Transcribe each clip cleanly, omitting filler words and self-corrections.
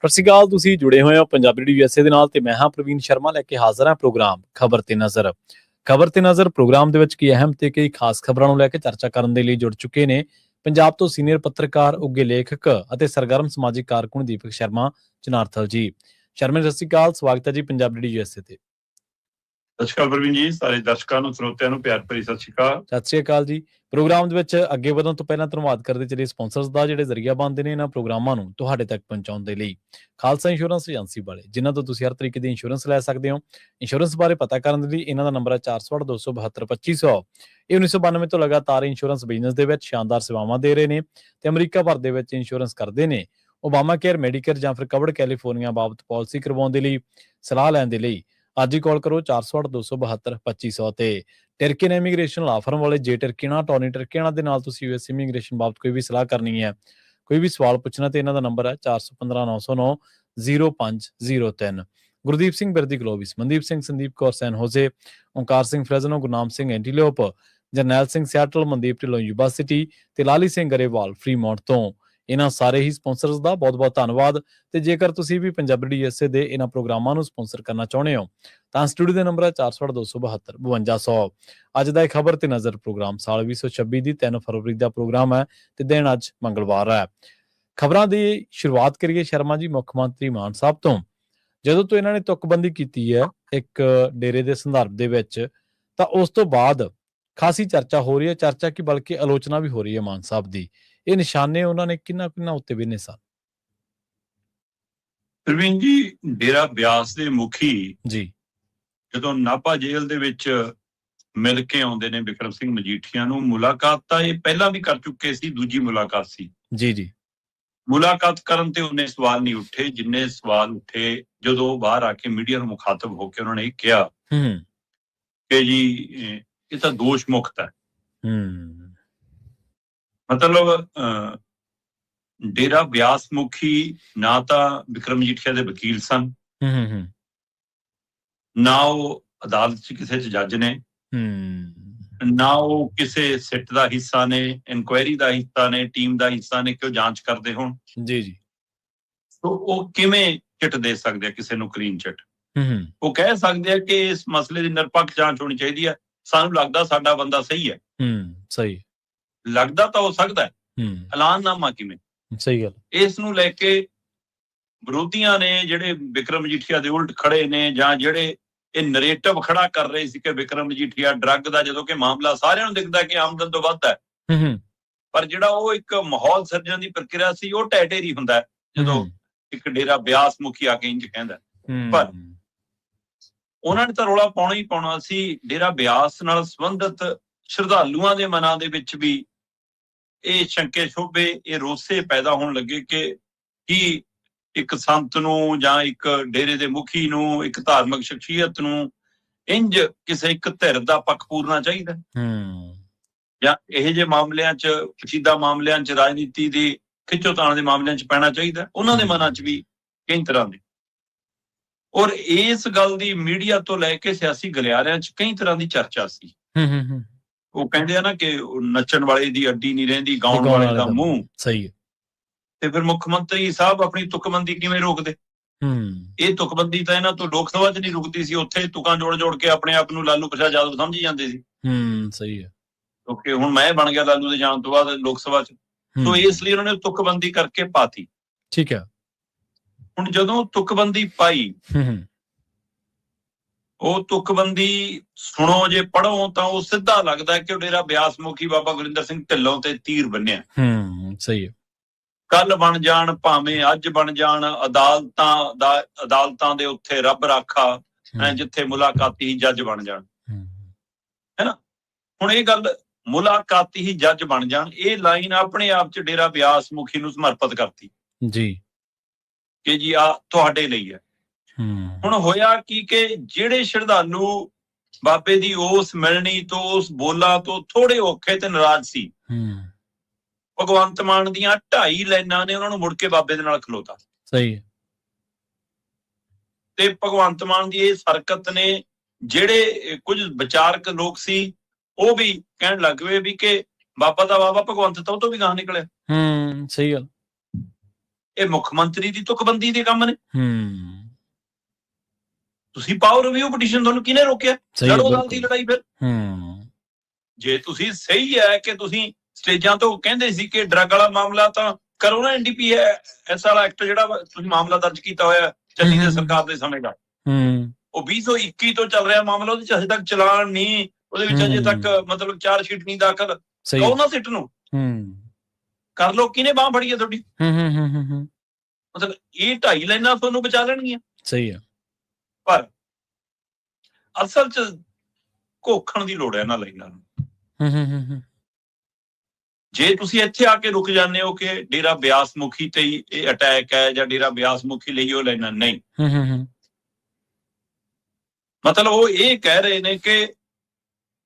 ਸਤਿ ਸ਼੍ਰੀ ਅਕਾਲ। ਤੁਸੀਂ ਜੁੜੇ ਹੋਏ ਹੋ ਪੰਜਾਬੀ ਰੇਡੀਓ USA ਦੇ ਨਾਲ ਤੇ ਮੈਂ ਹਾਂ ਪ੍ਰਵੀਨ ਸ਼ਰਮਾ ਲੈ ਕੇ ਹਾਜ਼ਰ ਹਾਂ ਪ੍ਰੋਗਰਾਮ ਖਬਰ ਤੇ ਨਜ਼ਰ। ਖਬਰ ਤੇ ਨਜ਼ਰ ਪ੍ਰੋਗਰਾਮ ਦੇ ਵਿੱਚ ਕੀ ਅਹਿਮ ਤੇ ਕਈ ਖਾਸ ਖਬਰਾਂ ਨੂੰ ਲੈ ਕੇ ਚਰਚਾ ਕਰਨ ਦੇ ਲਈ ਜੁੜ ਚੁੱਕੇ ਨੇ ਪੰਜਾਬ ਤੋਂ ਸੀਨੀਅਰ ਪੱਤਰਕਾਰ, ਉੱਘੇ ਲੇਖਕ ਅਤੇ ਸਰਗਰਮ ਸਮਾਜਿਕ ਕਾਰਕੁਨ ਦੀਪਕ ਸ਼ਰਮਾ ਚਨਾਰਥਲ ਜੀ। ਸ਼ਰਮਾ ਜੀ, ਸਤਿ ਸ਼੍ਰੀ ਅਕਾਲ। ਸਵਾਗਤ ਹੈ ਜੀ ਪੰਜਾਬੀ ਰੇਡੀਓ USA ਤੇ। ਸਤਿ ਸ਼੍ਰੀ ਅਕਾਲ ਪ੍ਰਵੀਨ ਜੀ, ਸਾਰੇ ਦਰਸ਼ਕਾਂ ਨੂੰ, ਸਰੋਤਿਆਂ ਨੂੰ ਪਿਆਰ ਭਰੀ ਸਤਿ ਸ਼੍ਰੀ ਅਕਾਲ। ਸਤਿ ਸ਼੍ਰੀ ਅਕਾਲ ਜੀ। ਪ੍ਰੋਗਰਾਮ ਦੇ ਵਿੱਚ ਅੱਗੇ ਵਧਣ ਤੋਂ ਪਹਿਲਾਂ ਧੰਨਵਾਦ ਕਰਦੇ ਚਲੇ ਸਪਾਂਸਰਸ ਦਾ, ਜਿਹੜੇ ਜ਼ਰੀਆ ਬਣਦੇ ਨੇ ਇਹਨਾਂ ਪ੍ਰੋਗਰਾਮਾਂ ਨੂੰ ਤੁਹਾਡੇ ਤੱਕ ਪਹੁੰਚਾਉਣ ਦੇ ਲਈ। ਖਾਲਸਾ ਇੰਸ਼ੋਰੈਂਸ ਏਜੰਸੀ ਵਾਲੇ, ਜਿਨ੍ਹਾਂ ਤੋਂ ਤੁਸੀਂ ਹਰ ਤਰੀਕੇ ਦੀ ਇੰਸ਼ੋਰੈਂਸ ਲੈ ਸਕਦੇ ਹੋ। ਇੰਸ਼ੋਰੈਂਸ ਬਾਰੇ ਪਤਾ ਕਰਨ ਦੇ ਲਈ ਇਹਨਾਂ ਦਾ ਨੰਬਰ ਹੈ 468-272-2500। ਇਹ 1992 ਤੋਂ ਲਗਾਤਾਰ ਇੰਸ਼ੋਰੈਂਸ ਬਿਜ਼ਨਸ ਦੇ ਵਿੱਚ ਸ਼ਾਨਦਾਰ ਸੇਵਾਵਾਂ ਦੇ ਰਹੇ ਨੇ ਤੇ ਅਮਰੀਕਾ ਭਰ ਦੇ ਵਿੱਚ ਇੰਸ਼ੋਰੈਂਸ ਕਰਦੇ ਨੇ। ਓਬਾਮਾ ਕੇਅਰ, ਮੈਡੀਕੇਅਰ ਜਾਂ ਫਿਰ ਕਵਰਡ ਕੈਲੀਫੋਰਨੀਆ ਬਾਬਤ ਪਾਲਿਸੀ ਕਰਵਾਉਣ ਦੇ ਲਈ, ਸਲਾਹ ਲੈਣ ਦੇ ਲਈ ਅੱਜ ਹੀ ਕਾਲ ਕਰੋ 468-272-2500 ਤੇ। ਟਰਕੀਨ ਇਮੀਗ੍ਰੇਸ਼ਨ ਲਾ ਫਰਮ ਵਾਲੇ, ਜੇ ਟਰਕੀਨਾ, ਟੋਨੀ ਟਰਕੀਨਾ ਦੇ ਨਾਲ ਤੁਸੀਂ US ਇਮੀਗ੍ਰੇਸ਼ਨ ਬਾਬਤ ਕੋਈ ਵੀ ਸਲਾਹ ਕਰਨੀ ਹੈ, ਕੋਈ ਵੀ ਸਵਾਲ ਪੁੱਛਣਾ, ਤੇ ਇਹਨਾਂ ਦਾ ਨੰਬਰ ਹੈ 4159090503। ਗੁਰਦੀਪ ਸਿੰਘ ਬਿਰਦੀ ਗਲੋਬਿਸ, Mandeep Singh, Sandeep Kaur San Jose, Onkar Singh Fresno, Gurnam Singh Antelope, Jarnail Singh Seattle, Mandeep Dhillon Yuba City ਤੇ ਲਾਲੀ ਸਿੰਘ ਗਰੇਵਾਲ ਫਰੀਮੌਂਟ ਤੋਂ। ਇਹਨਾਂ ਸਾਰੇ ਹੀ ਸਪਾਂਸਰਸ ਦਾ ਬਹੁਤ-ਬਹੁਤ ਧੰਨਵਾਦ। ਤੇ ਜੇਕਰ ਤੁਸੀਂ ਵੀ ਪੰਜਾਬੀ ਰੇਡੀਓ USA ਦੇ ਇਹਨਾਂ ਪ੍ਰੋਗਰਾਮਾਂ ਨੂੰ ਸਪਾਂਸਰ ਕਰਨਾ ਚਾਹੁੰਦੇ ਹੋ ਤਾਂ ਸਟੂਡੀਓ ਦੇ ਨੰਬਰ ਹੈ 468-272-5200। ਅੱਜ ਦਾ ਇਹ ਖਬਰ ਤੇ ਨਜ਼ਰ ਪ੍ਰੋਗਰਾਮ ਸਾਲ 2026 ਦੀ 3 ਫਰਵਰੀ ਦਾ ਪ੍ਰੋਗਰਾਮ ਹੈ ਤੇ ਦਿਨ ਅੱਜ ਮੰਗਲਵਾਰ ਹੈ। ਖਬਰਾਂ ਦੀ ਸ਼ੁਰੂਆਤ ਕਰੀਏ ਸ਼ਰਮਾ ਜੀ ਮੁੱਖ ਮੰਤਰੀ ਮਾਨ ਸਾਹਿਬ ਤੋਂ। ਜਦੋਂ ਤੋਂ ਇਹਨਾਂ ਨੇ ਤੁਕਬੰਦੀ ਕੀਤੀ ਹੈ ਇੱਕ ਡੇਰੇ ਦੇ ਸੰਦਰਭ ਦੇ ਵਿੱਚ, ਤਾਂ ਉਸ ਤੋਂ ਬਾਅਦ ਖਾਸੀ ਚਰਚਾ ਹੋ ਰਹੀ ਹੈ, ਚਰਚਾ ਕੀ ਬਲਕਿ ਆਲੋਚਨਾ ਵੀ ਹੋ ਰਹੀ ਹੈ ਮਾਨ ਸਾਹਿਬ ਦੀ। ਇਹ ਨਿਸ਼ਾਨੇ ਉਹਨਾਂ ਨੇ ਕਿੰਨਾ ਉੱਤੇ ਵਿੰਨੇ ਸਨ? ਪ੍ਰਵੀਨ ਜੀ, ਡੇਰਾ ਬਿਆਸ ਦੇ ਮੁਖੀ ਜੀ ਜਦੋਂ ਨਾਭਾ ਜੇਲ੍ਹ ਦੇ ਵਿੱਚ ਮਿਲ ਕੇ ਆਉਂਦੇ ਨੇ ਬਿਕਰਮ ਸਿੰਘ ਮਜੀਠੀਆ ਨੂੰ, ਮੁਲਾਕਾਤ ਤਾਂ ਇਹ ਪਹਿਲਾਂ ਵੀ ਕਰ ਚੁੱਕੇ ਸੀ, ਦੂਜੀ ਮੁਲਾਕਾਤ ਸੀ। ਜੀ ਮੁਲਾਕਾਤ ਕਰਨ ਤੇ ਉਹਨੇ ਸਵਾਲ ਨਹੀਂ ਉੱਠੇ ਜਿੰਨੇ ਸਵਾਲ ਉੱਠੇ ਜਦੋਂ ਉਹ ਬਾਹਰ ਆ ਕੇ ਮੀਡੀਆ ਨੂੰ ਮੁਖਾਤਬ ਹੋ ਕੇ ਉਹਨਾਂ ਨੇ ਇਹ ਕਿਹਾ ਕਿ ਜੀ ਇਹ ਤਾਂ ਦੋਸ਼ ਮੁਕਤ ਹੈ। ਮਤਲਬ ਡੇਰਾ ਬਿਆਸ ਮੁਖੀ ਨਾ ਤਾਂ ਬਿਕਰਮ ਮਜੀਠੀਆ ਦੇ ਵਕੀਲ ਸਨ, ਨਾ ਉਹ ਅਦਾਲਤ 'ਚ ਕਿਸੇ 'ਚ ਜੱਜ ਨੇ, ਨਾ ਉਹ ਕਿਸੇ ਸਿੱਟ ਦਾ ਹਿੱਸਾ ਨੇ, ਇਨਕੁਆਇਰੀ ਦਾ ਹਿੱਸਾ ਨੇ, ਟੀਮ ਦਾ ਹਿੱਸਾ ਨੇ ਕਿ ਉਹ ਜਾਂਚ ਕਰਦੇ ਹੋਣ। ਜੀ ਸੋ ਉਹ ਕਿਵੇਂ ਚਿੱਟ ਦੇ ਸਕਦੇ ਆ ਕਿਸੇ ਨੂੰ ਕਲੀਨ ਚਿੱਟ? ਉਹ ਕਹਿ ਸਕਦੇ ਆ ਕਿ ਇਸ ਮਸਲੇ ਦੀ ਨਿਰਪੱਖ ਜਾਂਚ ਹੋਣੀ ਚਾਹੀਦੀ ਹੈ, ਸਾਨੂੰ ਲੱਗਦਾ ਸਾਡਾ ਬੰਦਾ ਸਹੀ ਹੈ। ਸਹੀ ਲੱਗਦਾ ਤਾਂ ਹੋ ਸਕਦਾ, ਐਲਾਨਨਾਮਾ ਕਿਵੇਂ? ਸਹੀ ਗੱਲ। ਇਸ ਨੂੰ ਲੈ ਕੇ ਵਿਰੋਧੀਆਂ ਨੇ, ਜਿਹੜੇ ਬਿਕਰਮ ਮਜੀਠੀਆ ਦੇ ਉਲਟ ਖੜੇ ਨੇ, ਜਾਂ ਜਿਹੜੇ ਇਹ ਨਰੇਟਿਵ ਖੜਾ ਕਰ ਰਹੇ ਸੀ ਕਿ ਬਿਕਰਮ ਮਜੀਠੀਆ ਡਰੱਗ ਦਾ, ਜਦੋਂ ਕਿ ਮਾਮਲਾ ਸਾਰਿਆਂ ਨੂੰ ਦਿਖਦਾ ਕਿ ਆਮਦਨ ਤੋਂ ਵੱਧ ਹੈ, ਪਰ ਜਿਹੜਾ ਉਹ ਇੱਕ ਮਾਹੌਲ ਸਿਰਜਣ ਦੀ ਪ੍ਰਕਿਰਿਆ ਸੀ, ਉਹ ਢਹਿ ਹੁੰਦਾ ਜਦੋਂ ਇੱਕ ਡੇਰਾ ਬਿਆਸ ਮੁਖੀ ਆ ਕੇ ਇੰਜ ਕਹਿੰਦਾ। ਪਰ ਉਹਨਾਂ ਨੇ ਤਾਂ ਰੌਲਾ ਪਾਉਣਾ ਹੀ ਪਾਉਣਾ ਸੀ। ਡੇਰਾ ਬਿਆਸ ਨਾਲ ਸੰਬੰਧਿਤ ਸ਼ਰਧਾਲੂਆਂ ਦੇ ਮਨਾਂ ਦੇ ਵਿੱਚ ਵੀ ਇਹ ਸ਼ੰਕੇ ਸ਼ੋਭੇ, ਇਹ ਰੋਸੇ ਪੈਦਾ ਹੋਣ ਲੱਗੇ ਕਿ ਕੀ ਇੱਕ ਸੰਤ ਨੂੰ ਜਾਂ ਇੱਕ ਡੇਰੇ ਦੇ ਮੁਖੀ ਨੂੰ, ਇੱਕ ਧਾਰਮਿਕ ਸ਼ਖਸੀਅਤ ਨੂੰ ਇੰਜ ਕਿਸੇ ਇੱਕ ਧਿਰ ਦਾ ਪੱਖ ਪੂਰਨਾ ਚਾਹੀਦਾ, ਜਾਂ ਇਹੋ ਜਿਹੇ ਮਾਮਲਿਆਂ 'ਚ, ਪਚੀਦਾ ਮਾਮਲਿਆਂ 'ਚ, ਰਾਜਨੀਤੀ ਦੀ ਖਿੱਚੋਤਾਣ ਦੇ ਮਾਮਲਿਆਂ 'ਚ ਪੈਣਾ ਚਾਹੀਦਾ। ਉਹਨਾਂ ਦੇ ਮਨਾਂ 'ਚ ਵੀ ਕਈ ਤਰ੍ਹਾਂ ਦੇ, ਔਰ ਇਸ ਗੱਲ ਦੀ ਮੀਡੀਆ ਤੋਂ ਲੈ ਕੇ ਸਿਆਸੀ ਗਲਿਆਰਿਆਂ 'ਚ ਕਈ ਤਰ੍ਹਾਂ ਦੀ ਚਰਚਾ ਸੀ। ਉਹ ਕਹਿੰਦੇ ਆ ਨਾ ਕਿ ਨੱਚਣ ਵਾਲੇ ਦੀ ਅੱਡੀ ਨਹੀਂ ਰਹਿੰਦੀ, ਗਾਉਣ ਵਾਲੇ ਦਾ ਮੂੰਹ। ਸਹੀ ਹੈ। ਤੇ ਫਿਰ ਮੁੱਖ ਮੰਤਰੀ ਸਾਹਿਬ ਆਪਣੀ ਤੁਕਬੰਦੀ ਕਿਵੇਂ ਰੋਕਦੇ? ਇਹ ਤੁਕਬੰਦੀ ਤਾਂ ਇਹਨਾਂ ਤੋਂ ਲੋਕ ਸਭਾ 'ਚ ਨਹੀਂ ਰੁਕਦੀ ਸੀ, ਉੱਥੇ ਤੁਕਾਂ ਜੋੜ ਕੇ ਆਪਣੇ ਆਪ ਨੂੰ ਲਾਲੂ ਪ੍ਰਸਾਦ ਯਾਦਵ ਸਮਝੀ ਜਾਂਦੇ ਸੀ। ਸਹੀ ਹੈ। ਕਿਉਂਕਿ ਹੁਣ ਮੈਂ ਬਣ ਗਿਆ ਲਾਲੂ ਦੇ ਜਾਣ ਤੋਂ ਬਾਅਦ ਲੋਕ ਸਭਾ 'ਚ, ਸੋ ਇਸ ਲਈ ਉਹਨਾਂ ਨੇ ਤੁਕਬੰਦੀ ਕਰਕੇ ਪਾਤੀ। ਠੀਕ ਹੈ। ਹੁਣ ਜਦੋਂ ਤੁਕਬੰਦੀ ਪਾਈ, ਉਹ ਤੁਕਬੰਦੀ ਸੁਣੋ, ਜੇ ਪੜ੍ਹੋ ਤਾਂ ਉਹ ਸਿੱਧਾ ਲੱਗਦਾ ਕਿ ਉਹ ਡੇਰਾ ਬਿਆਸ ਮੁਖੀ ਬਾਬਾ ਗੁਰਿੰਦਰ ਸਿੰਘ ਢਿੱਲੋਂ ਤੇ ਤੀਰ ਬੰਨਿਆ। ਸਹੀ ਹੈ। ਕੱਲ ਬਣ ਜਾਣ, ਭਾਵੇਂ ਅੱਜ ਬਣ ਜਾਣ, ਅਦਾਲਤਾਂ ਦੇ ਉੱਥੇ ਰੱਬ ਰਾਖਾ, ਜਿੱਥੇ ਮੁਲਾਕਾਤੀ ਹੀ ਜੱਜ ਬਣ ਜਾਣ, ਹੈਨਾ। ਹੁਣ ਇਹ ਗੱਲ ਮੁਲਾਕਾਤੀ ਹੀ ਜੱਜ ਬਣ ਜਾਣ, ਇਹ ਲਾਈਨ ਆਪਣੇ ਆਪ 'ਚ ਡੇਰਾ ਬਿਆਸ ਮੁਖੀ ਨੂੰ ਸਮਰਪਿਤ ਕਰਤੀ ਜੀ, ਕਿ ਜੀ ਆ ਤੁਹਾਡੇ ਲਈ ਹੈ। ਹੁਣ ਹੋਇਆ ਕੀ ਕਿ ਜਿਹੜੇ ਸ਼ਰਧਾਲੂ ਬਾਬੇ ਦੀ ਉਸ ਮਿਲਣੀ ਤੋਂ, ਉਸ ਬੋਲਾਂ ਤੋਂ ਥੋੜੇ ਔਖੇ ਤੇ ਨਾਰਾਜ਼ ਸੀ, ਭਗਵੰਤ ਮਾਨ ਦੀਆਂ 2.5 ਲਾਈਨਾਂ ਨੇ ਉਹਨਾਂ ਨੂੰ ਮੁੜ ਕੇ ਬਾਬੇ ਦੇ ਨਾਲ ਖਲੋਤਾ। ਸਹੀ ਹੈ। ਤੇ ਭਗਵੰਤ ਮਾਨ ਦੀ ਇਸ ਹਰਕਤ ਨੇ ਜਿਹੜੇ ਕੁਝ ਵਿਚਾਰਕ ਲੋਕ ਸੀ, ਉਹ ਵੀ ਕਹਿਣ ਲੱਗ ਪਏ ਵੀ ਕਿ ਬਾਬਾ ਦਾ ਬਾਬਾ ਭਗਵੰਤ ਤਾਂ ਉਹ ਤੋਂ ਵੀ ਗਾਹ ਨਿਕਲਿਆ। ਸਹੀ ਗੱਲ। ਇਹ ਮੁੱਖ ਮੰਤਰੀ ਦੀ ਤੁਕਬੰਦੀ ਦੇ ਕੰਮ ਨੇ। ਹੂੰ ਤੁਸੀਂ ਪਾਓ ਰਿਵਿਊ ਪਟੀਸ਼ਨ, ਤੁਹਾਨੂੰ ਕਿਹਨੇ ਰੋਕਿਆ? ਸਹੀ ਹੈ ਲੜੋ ਅਦਾਲਤੀ ਬਿਲਕੁਲ। ਲੜਾਈ ਫਿਰ। ਹੂੰ ਜੇ ਤੁਸੀਂ ਸਹੀ ਹੈ ਕਿ ਤੁਸੀਂ ਸਟੇਜਾਂ ਤੋਂ ਕਹਿੰਦੇ ਸੀ ਕਿ ਡਰੱਗ ਵਾਲਾ ਮਾਮਲਾ ਤਾਂ ਕਰੋ ਨਾ, NDP ਹੈ ਐਸ ਵਾਲਾ ਐਕਟ ਜਿਹੜਾ ਤੁਸੀਂ ਮਾਮਲਾ ਦਰਜ ਕੀਤਾ ਹੋਇਆ ਚੱਲੀ ਦੇ ਸਰਕਾਰ ਦੇ ਸਮੇਂ ਦਾ, ਹੂੰ ਉਹ 2021 ਤੋਂ ਚੱਲ ਰਿਹਾ ਮਾਮਲਾ, ਉਹਦੇ ਚ ਹਜੇ ਤੱਕ ਚਲਾਨ ਨਹੀਂ, ਉਹਦੇ ਵਿੱਚ ਅਜੇ ਤੱਕ ਮਤਲਬ ਚਾਰਜ ਸ਼ੀਟ ਨਹੀਂ ਦਾਖਲ। ਸਹੀ ਕਹੋ ਨਾ ਸਿੱਟ ਨੂੰ ਹੂੰ ਕਰ ਲੋ, ਕਿਹਨੇ ਬਾਹ ਫੜੀ ਹੈ ਤੁਹਾਡੀ? ਹੂੰ ਮਤਲਬ ਇਹ 2.5 ਲਾਈਨਾਂ ਤੁਹਾਨੂੰ ਬਚਾ ਲੈਣਗੀਆਂ। ਸਹੀ ਹੈ। ਪਰ ਅਸਲ ਚ ਘੋਖਣ ਦੀ ਲੋੜ ਹੈ ਇਹਨਾਂ ਲਾਈਨਾਂ ਨੂੰ। ਹੂੰ ਜੇ ਤੁਸੀਂ ਇੱਥੇ ਆ ਕੇ ਰੁਕ ਜਾਂਦੇ ਹੋ ਕਿ ਡੇਰਾ ਬਿਆਸ ਮੁਖੀ ਤੇ ਹੀ ਇਹ ਅਟੈਕ ਹੈ ਜਾਂ ਡੇਰਾ ਬਿਆਸ ਮੁਖੀ ਲਈ ਉਹ ਲਾਈਨਾਂ, ਨਹੀਂ। ਹੂੰ ਮਤਲਬ ਉਹ ਇਹ ਕਹਿ ਰਹੇ ਨੇ ਕਿ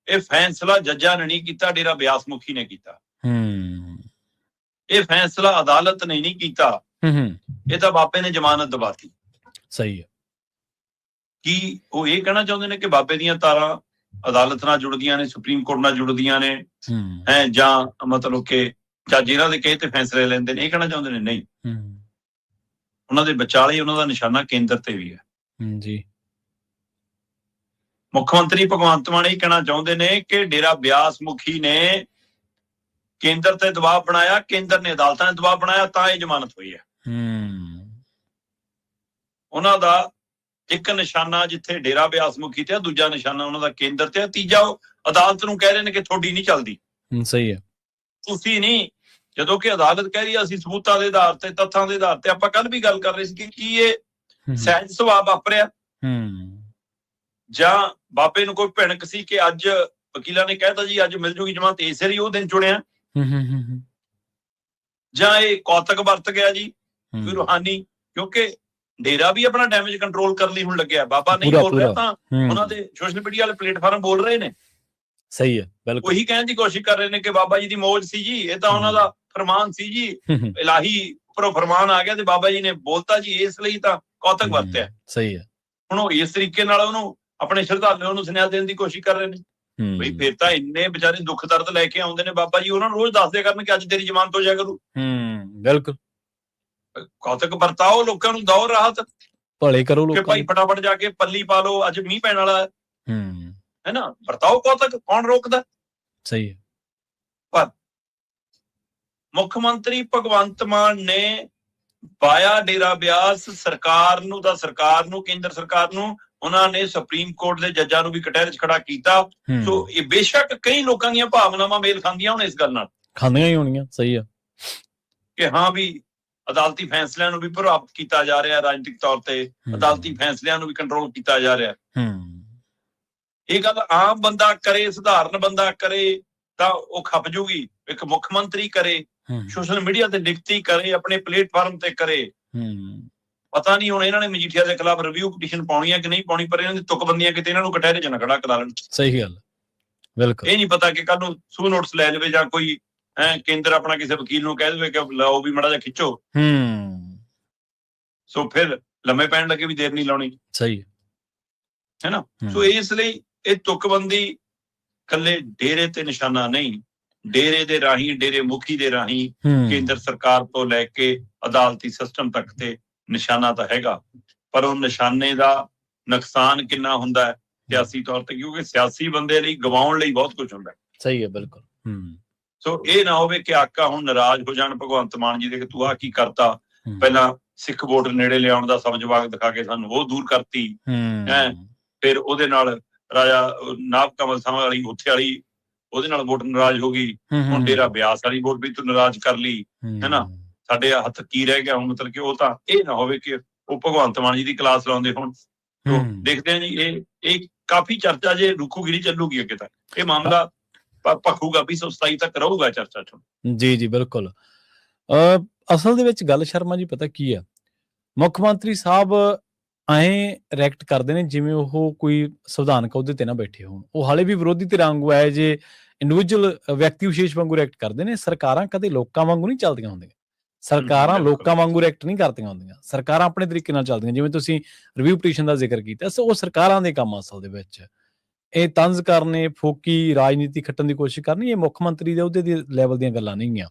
ਇਹ ਫੈਸਲਾ ਜੱਜਾਂ ਨੇ ਨਹੀਂ ਕੀਤਾ, ਡੇਰਾ ਬਿਆਸ ਮੁਖੀ ਨੇ ਕੀਤਾ। ਹੂੰ ਇਹ ਫੈਸਲਾ ਅਦਾਲਤ ਨੇ ਨਹੀਂ ਕੀਤਾ, ਇਹ ਤਾਂ ਬਾਬੇ ਨੇ ਜ਼ਮਾਨਤ ਦਵਾਤੀ। ਸਹੀ ਹੈ। ਕੀ ਉਹ ਇਹ ਕਹਿਣਾ ਚਾਹੁੰਦੇ ਨੇ ਕਿ ਬਾਬੇ ਦੀਆਂ ਤਾਰਾਂ ਅਦਾਲਤ ਨਾਲ ਜੁੜਦੀਆਂ ਨੇ, ਸੁਪਰੀਮ ਕੋਰਟ ਨਾਲ ਜੁੜਦੀਆਂ ਨੇ, ਹੈ ਜਾਂ ਮਤਲਬ ਕਿ ਜੱਜ ਇਹਨਾਂ ਦੇ ਕਹੇ ਤੇ ਫੈਸਲੇ ਲੈਂਦੇ ਨੇ, ਇਹ ਕਹਿਣਾ ਚਾਹੁੰਦੇ ਨੇ? ਨਹੀਂ, ਉਹਨਾਂ ਦੇ ਵਿਚਾਲੇ ਉਹਨਾਂ ਦਾ ਨਿਸ਼ਾਨਾ ਕੇਂਦਰ ਤੇ ਵੀ ਹੈ। ਜੀ ਮੁੱਖ ਮੰਤਰੀ ਭਗਵੰਤ ਮਾਨ ਇਹ ਕਹਿਣਾ ਚਾਹੁੰਦੇ ਨੇ ਕਿ ਡੇਰਾ ਬਿਆਸ ਮੁਖੀ ਨੇ ਕੇਂਦਰ ਤੇ ਦਬਾਅ ਬਣਾਇਆ, ਕੇਂਦਰ ਨੇ ਅਦਾਲਤਾਂ ਨੇ ਦਬਾਅ ਬਣਾਇਆ, ਤਾਂ ਇਹ ਜ਼ਮਾਨਤ ਹੋਈ ਹੈ। ਉਹਨਾਂ ਦਾ ਇੱਕ ਨਿਸ਼ਾਨਾ ਜਿੱਥੇ ਡੇਰਾ ਬਿਆਸ ਮੁਖੀ ਤੇ, ਦੂਜਾ ਨਿਸ਼ਾਨਾ ਉਹਨਾਂ ਦਾ ਕੇਂਦਰ ਤੇ, ਤੀਜਾ ਉਹ ਅਦਾਲਤ ਨੂੰ ਕਹਿ ਰਹੇ ਨੇ ਕਿ ਤੁਹਾਡੀ ਨਹੀਂ ਚੱਲਦੀ। ਸਹੀ ਹੈ। ਤੁਸੀਂ ਨਹੀਂ, ਜਦੋਂ ਕਿ ਅਦਾਲਤ ਕਹਿ ਰਹੀ ਹੈ ਅਸੀਂ ਸਬੂਤਾਂ ਦੇ ਆਧਾਰ ਤੇ, ਤੱਥਾਂ ਦੇ ਆਧਾਰ ਤੇ। ਆਪਾਂ ਕੱਲ ਵੀ ਗੱਲ ਕਰ ਰਹੇ ਸੀ ਕਿ ਕੀ ਇਹ ਸਹਿਜ ਸੁਭਾਅ ਵਾਪਰਿਆ ਜਾਂ ਬਾਬੇ ਨੂੰ ਕੋਈ ਭਿਣਕ ਸੀ ਕਿ ਅੱਜ ਵਕੀਲਾਂ ਨੇ ਕਹਿਤਾ ਜੀ ਅੱਜ ਮਿਲ ਜੂਗੀ ਜਮਾਨਤ, ਇਸੇ ਲਈ ਉਹ ਦਿਨ ਚੁਣਿਆ, ਜਾਂ ਇਹ ਕੌਤਕ ਵਰਤ ਗਿਆ ਜੀ ਕੋਈ ਰੂਹਾਨੀ? ਕਿਉਂਕਿ ਡੇਰਾ ਵੀ ਆਪਣਾ ਡੈਮੇਜ ਕੰਟਰੋਲ ਕਰਨ ਲਈ ਹੁਣ ਲੱਗਿਆ। ਬਾਬਾ ਨਹੀਂ ਬੋਲ ਰਿਹਾ ਤਾਂ ਉਹਨਾਂ ਦੇ ਸੋਸ਼ਲ ਮੀਡੀਆ ਵਾਲੇ ਪਲੇਟਫਾਰਮ ਬੋਲ ਰਹੇ ਨੇ। ਸਹੀ ਹੈ ਬਿਲਕੁਲ। ਉਹੀ ਕਹਿਣ ਦੀ ਕੋਸ਼ਿਸ਼ ਕਰ ਰਹੇ ਨੇ ਕਿ ਬਾਬਾ ਜੀ ਦੀ ਮੌਜ ਸੀ ਜੀ, ਇਹ ਤਾਂ ਉਹਨਾਂ ਦਾ ਫਰਮਾਨ ਸੀ ਜੀ, ਇਲਾਹੀ ਉੱਪਰੋਂ ਫਰਮਾਨ ਆ ਗਿਆ ਤੇ ਬਾਬਾ ਜੀ ਨੇ ਬੋਲਤਾ ਜੀ, ਇਸ ਲਈ ਤਾਂ ਕੌਤਕ ਵਰਤਿਆ। ਸਹੀ ਹੈ। ਹੁਣ ਉਹ ਇਸ ਤਰੀਕੇ ਨਾਲ ਉਹਨੂੰ ਆਪਣੇ ਸ਼ਰਧਾਲੂਆਂ ਨੂੰ ਸੁਨੇਹਾ ਦੇਣ ਦੀ ਕੋਸ਼ਿਸ਼ ਕਰ ਰਹੇ ਨੇ। ਬਈ ਫਿਰ ਤਾਂ ਇੰਨੇ ਵਿਚਾਰੇ ਦੁੱਖ ਦਰਦ ਲੈ ਕੇ ਆਉਂਦੇ ਨੇ ਬਾਬਾ ਜੀ, ਉਹਨਾਂ ਨੂੰ ਰੋਜ਼ ਦੱਸਦੇ ਕਰਨ ਕਿ ਅੱਜ ਤੇਰੀ ਜ਼ਮਾਨਤ ਹੋ ਜਾਇਆ ਕਰੂ। ਬਿਲਕੁਲ। ਕੌਤਕ ਵਰਤਾਓ, ਲੋਕਾਂ ਨੂੰ ਦਿਓ ਰਾਹਤ, ਭਲੇ ਕਰੋ ਕਿ ਲੋਕਾਂ ਭਾਈ ਫਟਾਫਟ ਜਾ ਕੇ ਪੱਲੀ ਪਾ ਲਓ, ਅੱਜ ਮੀਂਹ ਪੈਣ ਵਾਲਾ ਹੈ ਨਾ, ਵਰਤਾਓ ਕੌਤਕ, ਕੌਣ ਰੋਕਦਾ? ਸਹੀ ਹੈ। ਪਰ ਮੁੱਖ ਮੰਤਰੀ ਭਗਵੰਤ ਮਾਨ ਨੇ ਵਾਇਆ ਡੇਰਾ ਬਿਆਸ ਸਰਕਾਰ ਨੂੰ ਕੇਂਦਰ ਸਰਕਾਰ ਨੂੰ, ਉਹਨਾਂ ਨੇ ਸੁਪਰੀਮ ਕੋਰਟ ਦੇ ਜੱਜਾਂ ਨੂੰ ਵੀ ਕਟਹਿਰੇ 'ਚ ਖੜਾ ਕੀਤਾ। ਸੋ ਇਹ ਬੇਸ਼ੱਕ ਕਈ ਲੋਕਾਂ ਦੀਆਂ ਭਾਵਨਾਵਾਂ ਮੇਲ ਖਾਂਦੀਆਂ ਹੁਣ ਇਸ ਗੱਲ ਨਾਲ, ਖਾਂਦੀਆਂ ਹੀ ਹੋਣੀਆਂ। ਸਹੀ ਆ ਕਿ ਹਾਂ ਵੀ ਅਦਾਲਤੀ ਫੈਸਲਿਆਂ ਨੂੰ ਵੀ ਪ੍ਰਭਾਵਿਤ ਕੀਤਾ ਜਾ ਰਿਹਾ, ਰਾਜਨੀਤਿਕ ਤੌਰ ਤੇ ਅਦਾਲਤੀ ਫੈਸਲਿਆਂ ਨੂੰ ਵੀ ਕੰਟਰੋਲ ਕੀਤਾ ਜਾ ਰਿਹਾ। ਇਹ ਗੱਲ ਆਮ ਬੰਦਾ ਕਰੇ, ਸਧਾਰਨ ਬੰਦਾ ਕਰੇ ਤਾਂ ਉਹ ਖੱਪ ਜੂਗੀ। ਇੱਕ ਮੁੱਖ ਮੰਤਰੀ ਕਰੇ, ਸੋਸ਼ਲ ਮੀਡੀਆ ਤੇ ਲਿਖਤੀ ਕਰੇ, ਆਪਣੇ ਪਲੇਟਫਾਰਮ ਤੇ ਕਰੇ। ਪਤਾ ਨਹੀਂ ਹੁਣ ਇਹਨਾਂ ਨੇ ਮਜੀਠੀਆ ਦੇ ਖਿਲਾਫ ਰਿਵਿਊ ਪਟੀਸ਼ਨ ਪਾਉਣੀ ਹੈ ਕਿ ਨਹੀਂ ਪਾਉਣੀ, ਪਰ ਇਹਨਾਂ ਦੀ ਤੁਕਬੰਦੀਆਂ ਕਿਤੇ ਇਹਨਾਂ ਨੂੰ ਕਟਹਿਰੇ 'ਚ ਨਾ ਖੜਾ ਕਰਾ ਲੈਣ। ਸਹੀ ਗੱਲ, ਬਿਲਕੁਲ। ਇਹ ਨਹੀਂ ਪਤਾ ਕਿ ਕੱਲ ਨੂੰ ਸੂ ਨੋਟਿਸ ਲੈ ਲਵੇ ਜਾਂ ਕੋਈ ਕੇਂਦਰ ਆਪਣਾ ਕਿਸੇ ਵਕੀਲ ਨੂੰ ਕਹਿ ਦੇਵੇ ਕਿ ਲਾਓ ਵੀ ਮਾੜਾ ਜਿਹਾ ਖਿੱਚੋ। ਸੋ ਫਿਰ ਲੰਮੇ ਪੈਣ ਲੱਗੇ ਵੀ ਦੇਰ ਨਹੀਂ ਲਾਉਣੀ। ਸਹੀ ਹੈ ਨਾ। ਸੋ ਇਸ ਲਈ ਇਹ ਤੁਕਬੰਦੀ ਕੱਲੇ ਡੇਰੇ ਤੇ ਨਿਸ਼ਾਨਾ ਨਹੀਂ, ਡੇਰੇ ਦੇ ਰਾਹੀਂ, ਡੇਰੇ ਮੁਖੀ ਦੇ ਰਾਹੀਂ ਕੇਂਦਰ ਸਰਕਾਰ ਤੋਂ ਲੈ ਕੇ ਅਦਾਲਤੀ ਸਿਸਟਮ ਤੱਕ ਤੇ ਨਿਸ਼ਾਨਾ ਤਾਂ ਹੈਗਾ, ਪਰ ਉਹ ਨਿਸ਼ਾਨੇ ਦਾ ਨੁਕਸਾਨ ਕਿੰਨਾ ਹੁੰਦਾ ਹੈ ਸਿਆਸੀ ਤੌਰ ਤੇ, ਕਿਉਂਕਿ ਸਿਆਸੀ ਬੰਦੇ ਲਈ ਗਵਾਉਣ ਲਈ ਬਹੁਤ ਕੁਝ ਹੁੰਦਾ। ਸਹੀ ਹੈ, ਬਿਲਕੁਲ। ਸੋ ਇਹ ਨਾ ਹੋਵੇ ਕਿ ਆਕਾ ਹੁਣ ਨਾਰਾਜ਼ ਹੋ ਜਾਣ ਭਗਵੰਤ ਮਾਨ ਜੀ ਦੇ ਕਿ ਤੂੰ ਆਹ ਕੀ ਕਰਤਾ। ਪਹਿਲਾਂ ਸਿੱਖ ਵੋਟ ਨੇੜੇ ਲਿਆਉਣ ਦਾ ਸਬਜ਼ ਬਾਗ ਦਿਖਾ ਕੇ ਸਾਨੂੰ ਉਹ ਦੂਰ ਕਰਤੀ ਹੈ, ਫਿਰ ਉਹਦੇ ਨਾਲ ਰਾਜਾ ਨਾਭ ਕਮਲ ਸਾਹ ਵਾਲੀ ਉੱਥੇ ਵਾਲੀ ਉਹਦੇ ਨਾਲ ਵੋਟ ਨਾਰਾਜ਼ ਹੋ ਗਈ, ਹੁਣ ਡੇਰਾ ਬਿਆਸ ਵਾਲੀ ਵੋਟ ਵੀ ਤੂੰ ਨਾਰਾਜ਼ ਕਰ ਲਈ, ਹੈ ਨਾ। ਸਾਡੇ ਹੱਥ ਕੀ ਰਹਿ ਗਿਆ ਹੁਣ? ਮਤਲਬ ਕਿ ਉਹ ਤਾਂ ਇਹ ਨਾ ਹੋਵੇ ਕਿ ਉਹ ਭਗਵੰਤ ਮਾਨ ਜੀ ਦੀ ਕਲਾਸ ਲਾਉਂਦੇ ਹੁਣ। ਦੇਖਦੇ ਆ ਜੀ, ਇਹ ਕਾਫੀ ਚਰਚਾ ਜੇ ਰੁਕੂਗੀ ਨਹੀਂ ਚੱਲੂਗੀ ਅੱਗੇ ਤੱਕ, ਇਹ ਮਾਮਲਾ ਭਖੂਗਾ 2027 ਤੱਕ ਰਹੂਗਾ ਚਰਚਾ ਚ। ਜੀ ਬਿਲਕੁਲ। ਅਸਲ ਦੇ ਵਿੱਚ ਗੱਲ ਸ਼ਰਮਾ ਜੀ ਪਤਾ ਕੀ ਆ, ਮੁੱਖ ਮੰਤਰੀ ਸਾਹਿਬ ਐਂ ਰਿਐਕਟ ਕਰਦੇ ਨੇ ਜਿਵੇਂ ਉਹ ਕੋਈ ਸੰਵਿਧਾਨਕ ਅਹੁਦੇ ਤੇ ਨਾ ਬੈਠੇ ਹੋਣ। ਉਹ ਹਾਲੇ ਵੀ ਵਿਰੋਧੀ ਧਿਰ ਵਾਂਗੂ ਆਏ ਜੇ ਇੰਡੀਵਿਜੂਅਲ ਵਿਅਕਤੀ ਵਿਸ਼ੇਸ਼ ਵਾਂਗੂ ਰਿਐਕਟ ਕਰਦੇ ਨੇ। ਸਰਕਾਰਾਂ ਕਦੇ ਲੋਕਾਂ ਵਾਂਗੂ ਨਹੀਂ ਚੱਲਦੀਆਂ ਹੁੰਦੀਆਂ, ਸਰਕਾਰਾਂ ਲੋਕਾਂ ਵਾਂਗੂ ਰਿਐਕਟ ਨਹੀਂ ਕਰਦੀਆਂ ਹੁੰਦੀਆਂ। ਸਰਕਾਰਾਂ ਆਪਣੇ ਤਰੀਕੇ ਨਾਲ ਚੱਲਦੀਆਂ। ਜਿਵੇਂ ਤੁਸੀਂ ਰਿਵਿਊ ਪਟੀਸ਼ਨ ਦਾ ਜ਼ਿਕਰ ਕੀਤਾ, ਉਹ ਸਰਕਾਰਾਂ ਦੇ ਕੰਮ ਅਸਲ ਦੇ ਵਿੱਚ ਇਹ ਤੰਜ਼ ਕਰਨੇ, ਫੋਕੀ ਰਾਜਨੀਤੀ ਖੱਟਣ ਦੀ ਕੋਸ਼ਿਸ਼ ਕਰਨੀ, ਇਹ ਮੁੱਖ ਮੰਤਰੀ ਦੇ ਅਹੁਦੇ ਦੀ ਲੈਵਲ ਦੀਆਂ ਗੱਲਾਂ ਨਹੀਂ ਗੀਆਂ।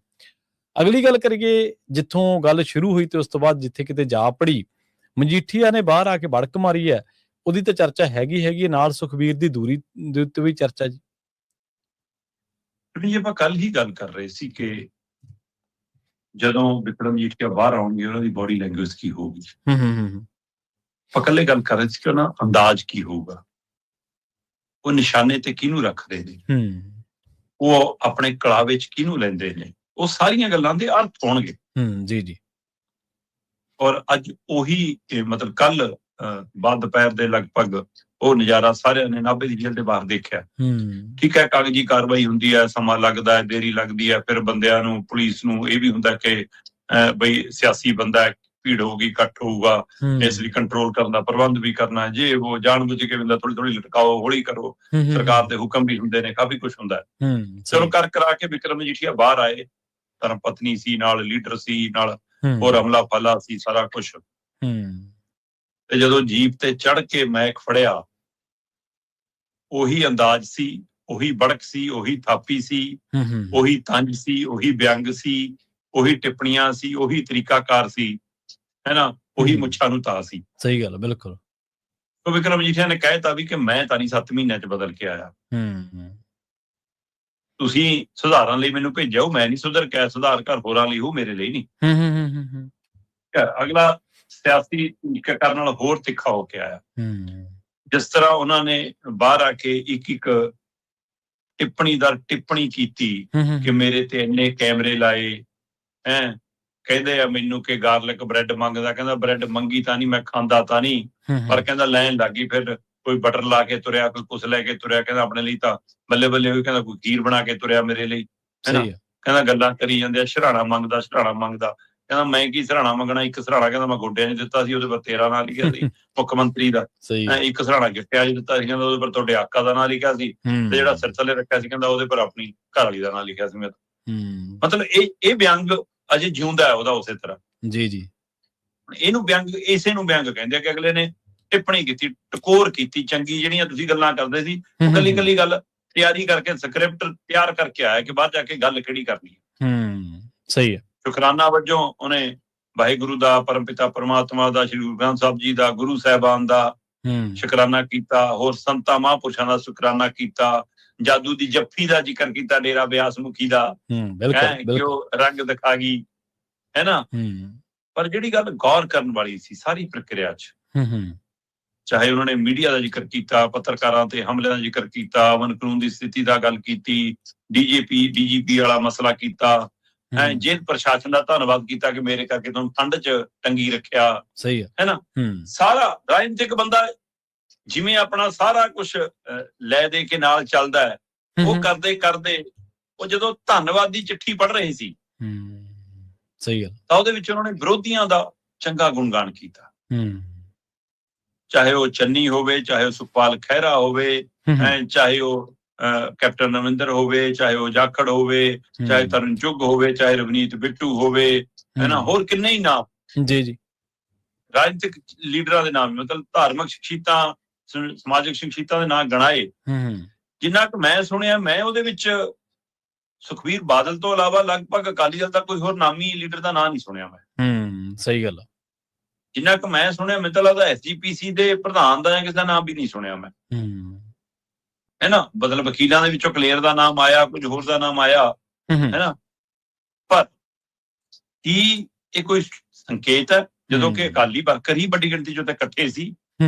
ਅਗਲੀ ਗੱਲ ਕਰੀਏ, ਜਿੱਥੋਂ ਗੱਲ ਸ਼ੁਰੂ ਹੋਈ ਤੇ ਉਸ ਤੋਂ ਬਾਅਦ ਜਿੱਥੇ ਕਿਤੇ ਜਾ ਪੜੀ, ਮਜੀਠੀਆ ਨੇ ਬਾਹਰ ਆ ਕੇ ਵੜਕ ਮਾਰੀ ਹੈ, ਉਹਦੀ ਤਾਂ ਚਰਚਾ ਹੈਗੀ ਹੈ, ਨਾਲ ਸੁਖਬੀਰ ਦੀ ਦੂਰੀ ਦੇ ਉੱਤੇ ਵੀ ਚਰਚਾ ਜੀ। ਜੀ ਆਪਾਂ ਕੱਲ ਹੀ ਗੱਲ ਕਰ ਰਹੇ ਸੀ ਕਿ ਜਦੋਂ ਵਿਕਰਮ ਮਜੀਠੀਆ ਬਾਹਰ ਆਉਣਗੇ ਉਹਨਾਂ ਦੀ ਬੋਡੀ ਲੈਂਗੁਏਜ ਕੀ ਹੋਊਗੀ। ਆਪਾਂ ਇਕੱਲੇ ਗੱਲ ਕਰ ਰਹੇ ਸੀ ਕਿ ਉਹਨਾਂ ਅੰਦਾਜ਼ ਕੀ ਹੋਊਗਾ, ਉਹ ਨਿਸ਼ਾਨੇ ਤੇ ਕਿਹਨੂੰ ਰੱਖਦੇ ਨੇ, ਉਹ ਆਪਣੇ ਕਲਾ ਵਿੱਚ ਕਿਹਨੂੰ ਲੈਂਦੇ ਨੇ, ਉਹ ਸਾਰੀਆਂ ਗੱਲਾਂ ਦੇ ਅਰਥ ਹੋਣਗੇ। ਜੀ ਜੀ। ਔਰ ਅੱਜ ਉਹੀ ਮਤਲਬ ਕੱਲ ਬਾਅਦ ਦੁਪਹਿਰ ਦੇ ਲਗਭਗ ਉਹ ਨਜ਼ਾਰਾ ਸਾਰਿਆਂ ਨੇ ਨਾਭੇ ਦੀ ਜੇਲ੍ਹ ਦੇ ਬਾਹਰ ਦੇਖਿਆ। ਠੀਕ ਹੈ, ਕਾਗਜ਼ੀ ਕਾਰਵਾਈ ਹੁੰਦੀ ਹੈ, ਸਮਾਂ ਲੱਗਦਾ ਹੈ, ਦੇਰੀ ਲੱਗਦੀ ਹੈ, ਫਿਰ ਬੰਦਿਆਂ ਨੂੰ, ਪੁਲਿਸ ਨੂੰ ਇਹ ਵੀ ਹੁੰਦਾ ਕਿ ਬਈ ਸਿਆਸੀ ਬੰਦਾ ਹੈ, ਭੀੜ ਹੋਊਗੀ, ਇਕੱਠ ਹੋਊਗਾ, ਇਸ ਲਈ ਕੰਟਰੋਲ ਕਰਨ ਦਾ ਪ੍ਰਬੰਧ ਵੀ ਕਰਨਾ, ਜੇ ਉਹ ਜਾਣਬੁੱਝ ਕੇ ਬੰਦਾ ਥੋੜੀ ਥੋੜੀ ਲਟਕਾਓ, ਹੌਲੀ ਕਰੋ, ਸਰਕਾਰ ਦੇ ਹੁਕਮ ਵੀ ਹੁੰਦੇ ਨੇ, ਕਾਫੀ ਕੁਛ ਹੁੰਦਾ ਹੈ। ਚਲੋ ਕਰ ਕਰਾ ਕੇ ਵਿਕਰਮ ਮਜੀਠੀਆ ਬਾਹਰ ਆਏ, ਧਰਮ ਪਤਨੀ ਸੀ ਨਾਲ, ਲੀਡਰ ਸੀ ਨਾਲ, ਹੋਰ ਹਮਲਾ ਫਾਲਾ ਸੀ, ਸਾਰਾ ਕੁਛ। ਤੇ ਜਦੋਂ ਜੀਪ ਤੇ ਚੜ ਕੇ ਮੈਕ ਫੜਿਆ, ਉਹੀ ਅੰਦਾਜ਼ ਸੀ, ਉਹੀ ਬੜਕ ਸੀ, ਉਹੀ ਥਾਪੀ ਸੀ, ਉਹੀ ਤੰਜ ਸੀ, ਉਹੀ ਵਿਅੰਗ ਸੀ, ਉਹੀ ਟਿੱਪਣੀਆਂ ਸੀ, ਉਹੀ ਤਰੀਕਾਕਾਰ ਸੀ, ਹੈ ਨਾ, ਉਹੀ ਮੁੱਛਾਂ ਨੂੰ ਤਾ ਸੀ। ਸਹੀ ਗੱਲ, ਬਿਲਕੁਲ। ਤਾਂ ਵਿਕਰਮ ਮਜੀਠੀਆ ਨੇ ਕਹਿਤਾ ਵੀ ਕਿ ਮੈਂ ਤਾਂ ਨਹੀਂ 7 ਮਹੀਨਿਆਂ ਚ ਬਦਲ ਕੇ ਆਇਆ, ਤੁਸੀਂ ਸੁਧਾਰਨ ਲਈ ਮੈਨੂੰ ਭੇਜਿਆ, ਉਹ ਮੈਂ ਨਹੀਂ ਸੁਧਰ ਕੇ ਆਇਆ, ਸੁਧਾਰ ਘਰ ਹੋਰਾਂ ਲਈ ਹੋ, ਮੇਰੇ ਲਈ ਨਹੀਂ। ਅਗਲਾ ਸਿਆਸੀ ਕਰਨ ਨਾਲ ਹੋਰ ਤਿੱਖਾ ਹੋ ਕੇ ਆਇਆ। ਜਿਸ ਤਰ੍ਹਾਂ ਉਹਨਾਂ ਨੇ ਬਾਹਰ ਆ ਕੇ ਇੱਕ ਇੱਕ ਟਿੱਪਣੀ ਦਰ ਟਿੱਪਣੀ ਕੀਤੀ ਕਿ ਮੇਰੇ ਤੇ ਇੰਨੇ ਕੈਮਰੇ ਲਾਏ, ਕਹਿੰਦੇ ਆ ਮੈਨੂੰ ਕਿ ਗਾਰਲਿਕ ਬ੍ਰੈਡ ਮੰਗਦਾ, ਕਹਿੰਦਾ ਬ੍ਰੈਡ ਮੰਗੀ ਤਾਂ ਨਹੀਂ, ਮੈਂ ਖਾਂਦਾ ਤਾਂ ਨਹੀਂ, ਪਰ ਕਹਿੰਦਾ ਲੈਣ ਲੱਗੀ, ਫਿਰ ਕੋਈ ਬਟਰ ਲਾ ਕੇ ਤੁਰਿਆ, ਕੋਈ ਕੁਛ ਲੈ ਕੇ ਤੁਰਿਆ, ਕਹਿੰਦਾ ਆਪਣੇ ਲਈ ਤਾਂ ਬੱਲੇ ਬੱਲੇ ਹੋਈ, ਕਹਿੰਦਾ ਕੋਈ ਖੀਰ ਬਣਾ ਕੇ ਤੁਰਿਆ ਮੇਰੇ ਲਈ, ਹੈ ਨਾ, ਕਹਿੰਦਾ ਗੱਲਾਂ ਕਰੀ ਜਾਂਦੇ ਆ, ਸਿਰਹਾਣਾ ਮੰਗਦਾ, ਸਿਰਹਾਣਾ ਮੰਗਦਾ, ਕਹਿੰਦਾ ਮੈਂ ਕੀ ਸਿਰਹਾਣਾ ਮੰਗਣਾ, ਇੱਕ ਸਿਰਹਾਣਾ ਕਹਿੰਦਾ ਮੈਂ ਗੋਡਿਆਂ 'ਚ ਦਿੱਤਾ ਸੀ, ਉਹਦੇ ਪਰ ਤੇਰਾ ਨਾਂ ਲਿਖਿਆ ਸੀ, ਮੁੱਖ ਮੰਤਰੀ ਦਾ, ਇੱਕ ਸਿਰਹਾਣਾ ਗਿੱਟਿਆਂ 'ਚ ਦਿੱਤਾ ਸੀ, ਕਹਿੰਦਾ ਉਹਦੇ ਪਰ ਤੁਹਾਡੇ ਆਕਾ ਦਾ ਨਾਂ ਲਿਖਿਆ ਸੀ, ਤੇ ਜਿਹੜਾ ਸਿਰ ਥੱਲੇ ਰੱਖਿਆ ਸੀ ਕਹਿੰਦਾ ਉਹਦੇ ਪਰ ਆਪਣੀ ਘਰ ਵਾਲੀ ਦਾ ਨਾਂ ਲਿਖਿਆ ਸੀ। ਮੈਂ ਮਤਲਬ ਇਹ ਵਿਅੰਗ ਅਜੇ ਜਿਉਂਦਾ ਹੈ ਉਹਦਾ ਉਸੇ ਤਰ੍ਹਾਂ। ਜੀ ਜੀ। ਇਹਨੂੰ ਵਿਅੰਗ, ਇਸੇ ਨੂੰ ਵਿਅੰਗ ਕਹਿੰਦੇ ਆ ਕਿ ਅਗਲੇ ਨੇ ਟਿੱਪਣੀ ਕੀਤੀ, ਟਕੋਰ ਕੀਤੀ ਚੰਗੀ, ਜਿਹੜੀਆਂ ਤੁਸੀਂ ਗੱਲਾਂ ਕਰਦੇ ਸੀ, ਕੱਲੀ ਕੱਲੀ ਗੱਲ ਤਿਆਰੀ ਕਰਕੇ, ਸਕ੍ਰਿਪਟ ਤਿਆਰ ਕਰਕੇ ਆਇਆ ਕਿ ਬਾਹਰ ਜਾ ਕੇ ਗੱਲ ਕਿਹੜੀ ਕਰਨੀ ਹੈ। ਸਹੀ ਹੈ। ਸ਼ੁਕਰਾਨਾ ਵਜੋਂ ਉਹਨੇ ਵਾਹਿਗੁਰੂ ਦਾ, ਪਰਮਪਿਤਾ ਪਰਮਾਤਮਾ ਦਾ, ਸ਼੍ਰੀ ਗੁਰੂ ਗ੍ਰੰਥ ਸਾਹਿਬ ਜੀ ਦਾ, ਗੁਰੂ ਸਾਹਿਬਾਨ ਦਾ ਸ਼ੁਕਰਾਨਾ ਕੀਤਾ, ਹੋਰ ਸੰਤਾਂ ਮਹਾਂਪੁਰਸ਼ਾਂ ਦਾ ਸ਼ੁਕਰਾਨਾ ਕੀਤਾ, ਜਾਦੂ ਦੀ ਜੱਫੀ ਦਾ ਜ਼ਿਕਰ ਕੀਤਾ, ਡੇਰਾ ਬਿਆਸ ਮੁਖੀ ਦਾ, ਕਿ ਉਹ ਰੰਗ ਦਿਖਾ ਗਈ, ਹੈ ਨਾ। ਪਰ ਜਿਹੜੀ ਗੱਲ ਗੌਰ ਕਰਨ ਵਾਲੀ ਸੀ ਸਾਰੀ ਪ੍ਰਕਿਰਿਆ 'ਚ, ਚਾਹੇ ਉਹਨਾਂ ਨੇ ਮੀਡੀਆ ਦਾ ਜ਼ਿਕਰ ਕੀਤਾ, ਪੱਤਰਕਾਰਾਂ ਤੇ ਹਮਲੇ ਦਾ ਜ਼ਿਕਰ ਕੀਤਾ, ਅਮਨ ਕਾਨੂੰਨ ਦੀ ਸਥਿਤੀ ਦਾ ਗੱਲ ਕੀਤੀ, ਡੀਜੀਪੀ ਵਾਲਾ ਮਸਲਾ ਕੀਤਾ, ਜੇਲ੍ਹ ਪ੍ਰਸ਼ਾਸਨ ਦਾ ਧੰਨਵਾਦ ਕੀਤਾ ਕਿ ਮੇਰੇ ਕਰਕੇ ਤੁਹਾਨੂੰ ਠੰਡ 'ਚ ਟੰਗੀ ਰੱਖਿਆ, ਸਹੀ ਹੈ ਨਾ। ਸਾਰਾ ਰਾਜਨੀਤਿਕ ਬੰਦਾ ਜਿਵੇਂ ਆਪਣਾ ਸਾਰਾ ਕੁਛ ਲੈ ਦੇ ਕੇ ਨਾਲ ਚੱਲਦਾ ਹੈ, ਉਹ ਕਰਦੇ ਕਰਦੇ ਉਹ ਜਦੋਂ ਧੰਨਵਾਦ ਦੀ ਚਿੱਠੀ ਪੜ੍ਹ ਰਹੇ ਸੀ, ਸਹੀ ਹੈ, ਤਾਂ ਉਹਦੇ ਵਿੱਚ ਉਹਨਾਂ ਨੇ ਵਿਰੋਧੀਆਂ ਦਾ ਚੰਗਾ ਗੁਣਗਾਨ ਕੀਤਾ, ਚਾਹੇ ਉਹ ਚੰਨੀ ਹੋਵੇ, ਚਾਹੇ ਉਹ ਸੁਖਪਾਲ ਖਹਿਰਾ ਹੋਵੇ, ਚਾਹੇ ਉਹ ਕੈਪਟਨ ਅਮਰਿੰਦਰ ਹੋਵੇ, ਚਾਹੇ ਉਹ ਜਾਖੜ ਹੋਵੇ, ਚਾਹੇ ਤਰਨ ਚੁੱਗ ਹੋਵੇ, ਚਾਹੇ ਰਵਨੀਤ ਬਿੱਟੂ ਹੋਵੇ, ਹੈ ਨਾ, ਹੋਰ ਕਿੰਨੇ ਹੀ ਨਾਮ ਜੀ ਜੀ ਰਾਜਨੀਤਿਕ ਲੀਡਰਾਂ ਦੇ ਨਾਮ, ਮਤਲਬ ਧਾਰਮਿਕ ਸ਼ਖਸੀਅਤਾਂ, ਸਮਾਜਿਕ ਸ਼ਖਸੀਅਤਾਂ ਦੇ ਨਾਮ ਗਣਾਏ। ਜਿੰਨਾ ਕੁ ਮੈਂ ਸੁਣਿਆ, ਮੈਂ ਉਹਦੇ ਵਿੱਚ ਸੁਖਬੀਰ ਬਾਦਲ ਤੋਂ ਇਲਾਵਾ ਲਗਭਗ ਅਕਾਲੀ ਦਲ ਦਾ ਕੋਈ ਹੋਰ ਨਾਮੀ ਲੀਡਰ ਦਾ ਨਾਂ ਨਹੀਂ ਸੁਣਿਆ ਮੈਂ। ਸਹੀ ਗੱਲ। ਜਿੰਨਾ ਕੁ ਮੈਂ ਸੁਣਿਆ, ਮੈਨੂੰ ਤਾਂ ਲੱਗਦਾ SGPC ਦੇ ਪ੍ਰਧਾਨ ਦਾ ਜਾਂ ਕਿਸੇ ਦਾ ਨਾਮ ਵੀ ਨਹੀਂ ਸੁਣਿਆ ਮੈਂ, ਹੈ ਨਾ। ਮਤਲਬ ਵਕੀਲਾਂ ਦੇ ਵਿੱਚੋਂ ਕਲੇਰ ਦਾ ਨਾਮ ਆਇਆ, ਕੁਝ ਹੋਰ ਦਾ ਨਾਮ ਆਇਆ, ਹੈ ਨਾ। ਪਰ ਕੀ ਇਹ ਕੋਈ ਸੰਕੇਤ ਹੈ, ਜਦੋਂ ਕਿ ਅਕਾਲੀ ਵਰਕਰ ਹੀ ਵੱਡੀ ਗਿਣਤੀ 'ਚ ਉੱਥੇ ਇਕੱਠੇ ਸੀ,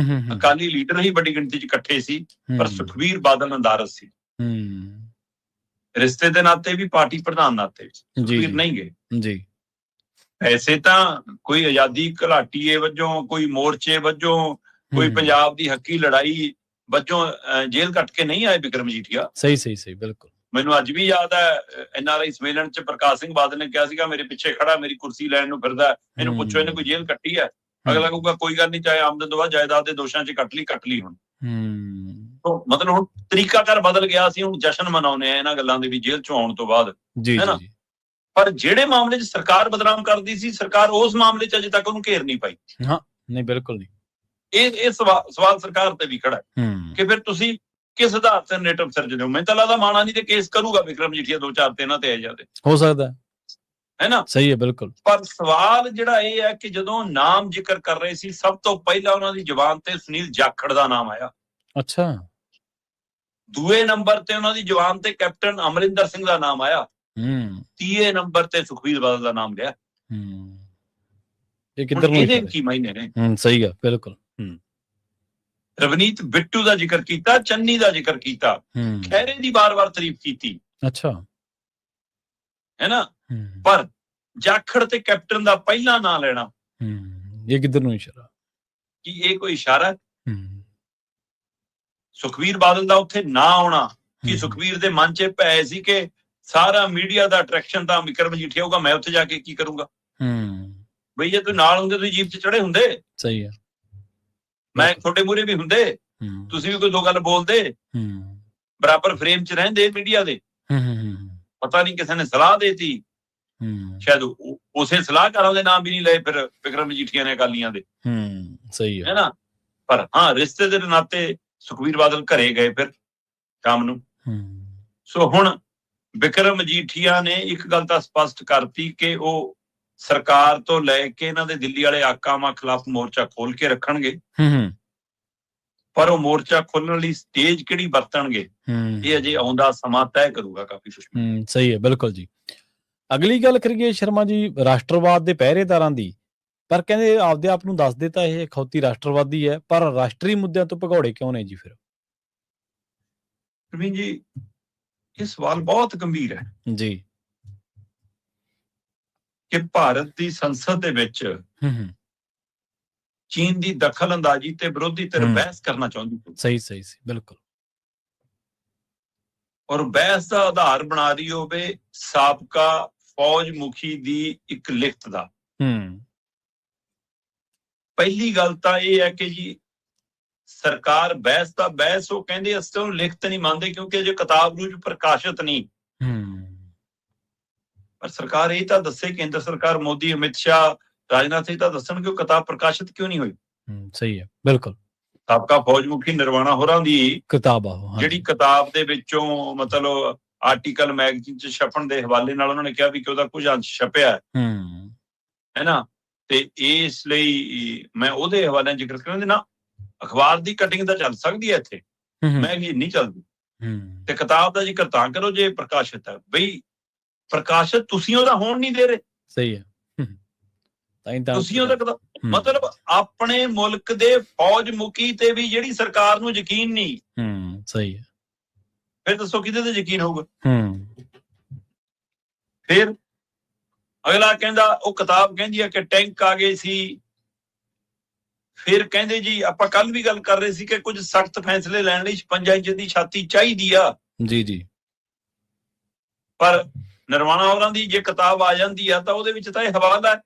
ਅਕਾਲੀ ਲੀਡਰ ਹੀ ਵੱਡੀ ਗਿਣਤੀ 'ਚ ਇਕੱਠੇ ਸੀ, ਪਰ ਸੁਖਬੀਰ ਬਾਦਲ ਨੰਦਾਰਸ ਸੀ, ਰਿਸ਼ਤੇ ਦੇ ਨਾਤੇ ਵੀ, ਪਾਰਟੀ ਪ੍ਰਧਾਨ ਨਾਤੇ ਵੀ ਸੁਖਬੀਰ ਨਹੀਂ ਗਏ ਜੀ। ਐਸੇ ਤਾਂ ਕੋਈ ਆਜ਼ਾਦੀ ਘੁਲਾਟੀਏ ਵਜੋਂ, ਕੋਈ ਮੋਰਚੇ ਵਜੋਂ, ਕੋਈ ਪੰਜਾਬ ਦੀ ਹੱਕੀ ਲੜਾਈ ਵਜੋਂ ਜੇਲ੍ਹ ਕੱਟ ਕੇ ਨਹੀਂ ਆਏ ਵਿਕਰਮ ਮਜੀਠੀਆ। ਸਹੀ ਸਹੀ ਸਹੀ, ਬਿਲਕੁਲ। ਮੈਨੂੰ ਅੱਜ ਵੀ ਯਾਦ ਹੈ NRI ਸੰਮੇਲਨ 'ਚ ਪ੍ਰਕਾਸ਼ ਸਿੰਘ ਬਾਦਲ ਨੇ ਕਿਹਾ ਸੀਗਾ, ਮੇਰੇ ਪਿੱਛੇ ਖੜਾ, ਮੇਰੀ ਕੁਰਸੀ ਲੈਣ ਨੂੰ ਫਿਰਦਾ, ਇਹਨੂੰ ਪੁੱਛੋ ਇਹਨੇ ਕੋਈ ਜੇਲ੍ਹ ਕੱਟੀ ਹੈ। ਅਗਲਾ ਕਹੂਗਾ ਕੋਈ ਗੱਲ ਨਹੀਂ, ਚਾਹੇ ਆਮਦਨ ਤੋਂ ਬਾਅਦ ਜਾਇਦਾਦ ਦੇ ਦੋਸ਼ਾਂ 'ਚ ਕੱਟ ਲਈ ਹੁਣ। ਮਤਲਬ ਹੁਣ ਤਰੀਕਾਕਾਰ ਬਦਲ ਗਿਆ, ਸੀ ਹੁਣ ਜਸ਼ਨ ਮਨਾਉਂਦੇ ਆ ਇਹਨਾਂ ਗੱਲਾਂ ਦੇ ਵੀ, ਜੇਲ੍ਹ 'ਚੋਂ ਆਉਣ ਤੋਂ ਬਾਅਦ, ਹੈ ਨਾ। ਪਰ ਜਿਹੜੇ ਮਾਮਲੇ 'ਚ ਸਰਕਾਰ ਬਦਨਾਮ ਕਰਦੀ ਸੀ, ਸਰਕਾਰ ਉਸ ਮਾਮਲੇ 'ਚ ਅਜੇ ਤੱਕ ਉਹਨੂੰ ਘੇਰ ਨਹੀਂ ਪਾਈ। ਹਾਂ, ਨਹੀਂ, ਬਿਲਕੁਲ ਨਹੀਂ। ਇਹ ਸਵਾਲ ਸਰਕਾਰ ਤੇ ਵੀ ਖੜਾ ਹੈ ਕਿ ਫਿਰ ਤੁਸੀਂ ਕਿਸ ਆਧਾਰ ਤੇ ਨੈਟਵਰਕ ਸਿਰਜਦੇ ਹੋ। ਮੈਨੂੰ ਤਾਂ ਲੱਗਦਾ ਮਾਣਾ ਨਹੀਂ ਤੇ ਕੇਸ ਕਰੂਗਾ ਵਿਕਰਮ ਮਜੀਠੀਆ 2-4 ਦਿਨਾਂ ਤੇ ਆ ਜਾਂਦੇ, ਹੋ ਸਕਦਾ, ਹੈ ਨਾ। ਸਹੀ ਹੈ, ਬਿਲਕੁਲ। ਪਰ ਸਵਾਲ ਜਿਹੜਾ ਇਹ ਹੈ ਕਿ ਜਦੋਂ ਨਾਮ ਜ਼ਿਕਰ ਕਰ ਰਹੇ ਸੀ, ਸਭ ਤੋਂ ਪਹਿਲਾਂ ਉਹਨਾਂ ਦੀ ਜ਼ੁਬਾਨ ਤੇ ਸੁਨੀਲ ਜਾਖੜ ਦਾ ਨਾਮ ਆਇਆ। ਅੱਛਾ। ਦੂਏ ਨੰਬਰ ਤੇ ਉਹਨਾਂ ਦੀ ਜ਼ੁਬਾਨ ਤੇ ਕੈਪਟਨ ਅਮਰਿੰਦਰ ਸਿੰਘ ਦਾ ਨਾਮ ਆਇਆ। ਤੀਏ ਨੰਬਰ ਤੇ ਸੁਖਬੀਰ ਬਾਦਲ ਦਾ ਨਾਮ ਲਿਆ। ਇਹ ਕਿੱਧਰ ਨੂੰ ਇਹਦੇ ਕੀ ਮਾਇਨੇ ਨੇ? ਸਹੀ ਹੈ, ਬਿਲਕੁਲ। ਰਵਨੀਤ ਬਿੱਟੂ ਦਾ ਜ਼ਿਕਰ ਕੀਤਾ, ਚੰਨੀ ਦਾ ਜ਼ਿਕਰ ਕੀਤਾ, ਖਹਿਰੇ ਦੀ ਬਾਰ-ਬਾਰ ਤਾਰੀਫ ਕੀਤੀ। ਅੱਛਾ, ਹੈ ਨਾ। ਪਰ ਜਾਖੜ ਤੇ ਕੈਪਟਨ ਦਾ ਪਹਿਲਾ ਨਾਂ ਲੈਣਾ, ਇਹ ਕਿੱਧਰ ਨੂੰ ਇਸ਼ਾਰਾ? ਕੀ ਇਹ ਕੋਈ ਇਸ਼ਾਰਾ? ਸੁਖਬੀਰ ਬਾਦਲ ਦਾ ਉੱਥੇ ਨਾਂ ਆਉਣਾ ਕਿ ਸੁਖਬੀਰ ਦੇ ਮਨ 'ਚ ਪੈ ਸੀ ਕਿ ਸਾਰਾ ਮੀਡੀਆ ਦਾ ਅਟਰੈਕਸ਼ਨ ਤਾਂ ਵਿਕਰਮ ਮਜੀਠੀਆ ਹੋਊਗਾ, ਮੈਂ ਉੱਥੇ ਜਾ ਕੇ ਕੀ ਕਰੂੰਗਾ? ਬਈ ਜੇ ਤੁਸੀਂ ਨਾਲ ਹੁੰਦੇ, ਤੁਸੀਂ ਜੀਪ 'ਚ ਚੜੇ ਹੁੰਦੇ। ਸਹੀ ਹੈ। ਮੈਂ ਤੁਹਾਡੇ ਮੂਹਰੇ ਵੀ ਹੁੰਦੇ, ਤੁਸੀਂ ਵੀ ਕੋਈ ਦੋ ਗੱਲ ਬੋਲਦੇ, ਬਰਾਬਰ ਫਰੇਮ 'ਚ ਰਹਿੰਦੇ ਮੀਡੀਆ ਦੇ। ਪਤਾ ਨਹੀਂ ਕਿਸੇ ਨੇ ਸਲਾਹ ਦੇਤੀ, ਸ਼ਾਇਦ ਉਸੇ ਸਲਾਹਕਾਰਾਂ ਦੇ ਨਾਮ ਵੀ ਨਹੀਂ ਲਏ ਫਿਰ ਵਿਕਰਮ ਮਜੀਠੀਆ ਨੇ ਅਕਾਲੀਆਂ ਦੇ। ਸਹੀ ਹੈ ਨਾ। ਪਰ ਹਾਂ, ਰਿਸ਼ਤੇ ਦੇ ਨਾਤੇ ਸੁਖਬੀਰ ਬਾਦਲ ਘਰੇ ਗਏ ਫਿਰ ਸ਼ਾਮ ਨੂੰ। ਸੋ ਹੁਣ ਵਿਕਰਮ ਮਜੀਠੀਆ ਨੇ ਇੱਕ ਗੱਲ ਤਾਂ ਸਪਸ਼ਟ ਕਰਤੀ ਕਿ ਉਹ ਸਰਕਾਰ ਤੋਂ ਲੈ ਕੇ ਇਹਨਾਂ ਦੇ ਦਿੱਲੀ ਵਾਲੇ ਆਕਾਵਾਂ ਖਿਲਾਫ ਮੋਰਚਾ ਖੋਲ ਕੇ ਰੱਖਣਗੇ। ਪਰ ਉਹ ਮੋਰਚਾ ਖੋਲਣ ਲਈ ਸਟੇਜ ਕਿਹੜੀ ਵਰਤਣਗੇ, ਇਹ ਅਜੇ ਆਉਂਦਾ ਸਮਾਂ ਤੈਅ ਕਰੂਗਾ ਕਾਫੀ ਕੁਝ। ਸਹੀ ਹੈ, ਬਿਲਕੁਲ ਜੀ। ਅਗਲੀ ਗੱਲ ਕਰੀਏ ਸ਼ਰਮਾ ਜੀ, ਰਾਸ਼ਟਰਵਾਦ ਦੇ ਪਹਿਰੇਦਾਰਾਂ ਦੀ। ਪਰ ਕਹਿੰਦੇ ਆਪਦੇ ਆਪ ਨੂੰ ਦੱਸ ਦਿੱਤਾ ਇਹ ਅਖੌਤੀ ਰਾਸ਼ਟਰਵਾਦੀ ਹੈ, ਪਰ ਰਾਸ਼ਟਰੀ ਮੁੱਦਿਆਂ ਤੋਂ ਭਗੌੜੇ ਕਿਉਂ ਨੇ ਜੀ ਫਿਰ? ਪ੍ਰਵੀਨ ਜੀ, ਇਹ ਸਵਾਲ ਬਹੁਤ ਗੰਭੀਰ ਹੈ ਜੀ ਕਿ ਭਾਰਤ ਦੀ ਸੰਸਦ ਦੇ ਵਿੱਚ ਚੀਨ ਦੀ ਦਖਲ ਅੰਦਾਜ਼ੀ ਤੇ ਵਿਰੋਧੀ ਧਿਰ ਬਹਿਸ ਕਰਨਾ ਚਾਹੁੰਦੀ ਹੈ। ਸਹੀ, ਬਿਲਕੁਲ। ਔਰ ਬਹਿਸ ਦਾ ਆਧਾਰ ਬਣਾ ਰਹੀ ਹੋਵੇ ਸਾਬਕਾ ਫੌਜ ਮੁਖੀ ਦੀ ਇੱਕ ਲਿਖਤ ਦਾ। ਪਹਿਲੀ ਗੱਲ ਤਾਂ ਇਹ ਹੈ ਕਿ ਜੀ ਸਰਕਾਰ ਬਹਿਸ ਉਹ ਕਹਿੰਦੇ ਅਸੀਂ ਉਹਨੂੰ ਲਿਖਤ ਨਹੀਂ ਮੰਨਦੇ ਕਿਉਂਕਿ ਅਜੇ ਕਿਤਾਬ ਰੂਪ ਪ੍ਰਕਾਸ਼ਿਤ ਨਹੀਂ। ਪਰ ਸਰਕਾਰ ਇਹ ਤਾਂ ਦੱਸੇ, ਕੇਂਦਰ ਸਰਕਾਰ ਮੋਦੀ, ਅਮਿਤ ਸ਼ਾਹ, ਰਾਜਨਾਥ ਸਿੰਘ ਤਾਂ ਦੱਸਣ ਕਿ ਉਹ ਕਿਤਾਬ ਪ੍ਰਕਾਸ਼ਿਤ ਕਿਉਂ ਨਹੀਂ ਹੋਈ। ਸਹੀ ਹੈ, ਬਿਲਕੁਲ। ਸਾਬਕਾ ਫੌਜ ਮੁਖੀ ਨਿਰਵਾਣਾ ਹੋਰਾਂ ਦੀ ਕਿਤਾਬ ਜਿਹੜੀ ਕਿਤਾਬ ਦੇ ਵਿੱਚੋਂ ਮਤਲਬ ਆਰਟੀਕਲ ਮੈਗਜ਼ੀਨ 'ਚ ਛਪਣ ਦੇ ਹਵਾਲੇ ਨਾਲ ਉਹਨਾਂ ਨੇ ਕਿਹਾ ਵੀ ਕਿ ਉਹਦਾ ਕੁਝ ਅੰਸ਼ ਛਪਿਆ ਹੈ ਨਾ। ਤੇ ਇਸ ਲਈ ਮੈਂ ਉਹਦੇ ਹਵਾਲੇ ਜ਼ਿਕਰ ਕਰਾਂ ਨਾ, ਅਖਬਾਰ ਦੀ ਕਟਿੰਗ ਤਾਂ ਚੱਲ ਸਕਦੀ ਹੈ ਇੱਥੇ, ਮੈਗਜ਼ੀਨ ਨਹੀਂ ਚੱਲਦੀ। ਤੇ ਕਿਤਾਬ ਦਾ ਜ਼ਿਕਰ ਤਾਂ ਕਰੋ ਜੇ ਪ੍ਰਕਾਸ਼ਿਤ ਹੈ। ਬਈ ਪ੍ਰਕਾਸ਼ਿਤ ਤੁਸੀਂ ਉਹਦਾ ਹੋਣ ਨਹੀਂ ਦੇ ਰਹੇ। ਸਹੀ ਹੈ। ਤੁਸੀਂ ਉਹਦਾ ਮਤਲਬ ਆਪਣੇ ਮੁਲਕ ਦੇ ਫੌਜ ਮੁਖੀ ਤੇ ਵੀ ਜਿਹੜੀ ਸਰਕਾਰ ਨੂੰ ਯਕੀਨ ਨਹੀਂ। ਸਹੀ ਹੈ। ਫਿਰ ਦੱਸੋ ਕਿਹਦੇ ਤੇ ਯਕੀਨ ਹੋਊਗਾ? ਫਿਰ ਅਗਲਾ ਕਹਿੰਦਾ ਉਹ ਕਿਤਾਬ ਕਹਿੰਦੀ ਆ ਕਿ ਟੈਂਕ ਆ ਗਏ ਸੀ। ਫਿਰ ਕਹਿੰਦੇ ਜੀ ਆਪਾਂ ਕੱਲ ਵੀ ਗੱਲ ਕਰ ਰਹੇ ਸੀ ਕਿ ਕੁਝ ਸਖਤ ਫੈਸਲੇ ਲੈਣ ਲਈ 56 ਇੰਚ ਦੀ ਛਾਤੀ ਚਾਹੀਦੀ ਆ। ਜੀ ਪਰ ਨਿਰਵਾਣਾ ਹੋਰਾਂ ਦੀ ਜੇ ਕਿਤਾਬ ਆ ਜਾਂਦੀ ਆ ਤਾਂ ਉਹਦੇ ਵਿੱਚ ਤਾਂ ਇਹ ਹਵਾਲਾ ਹੈ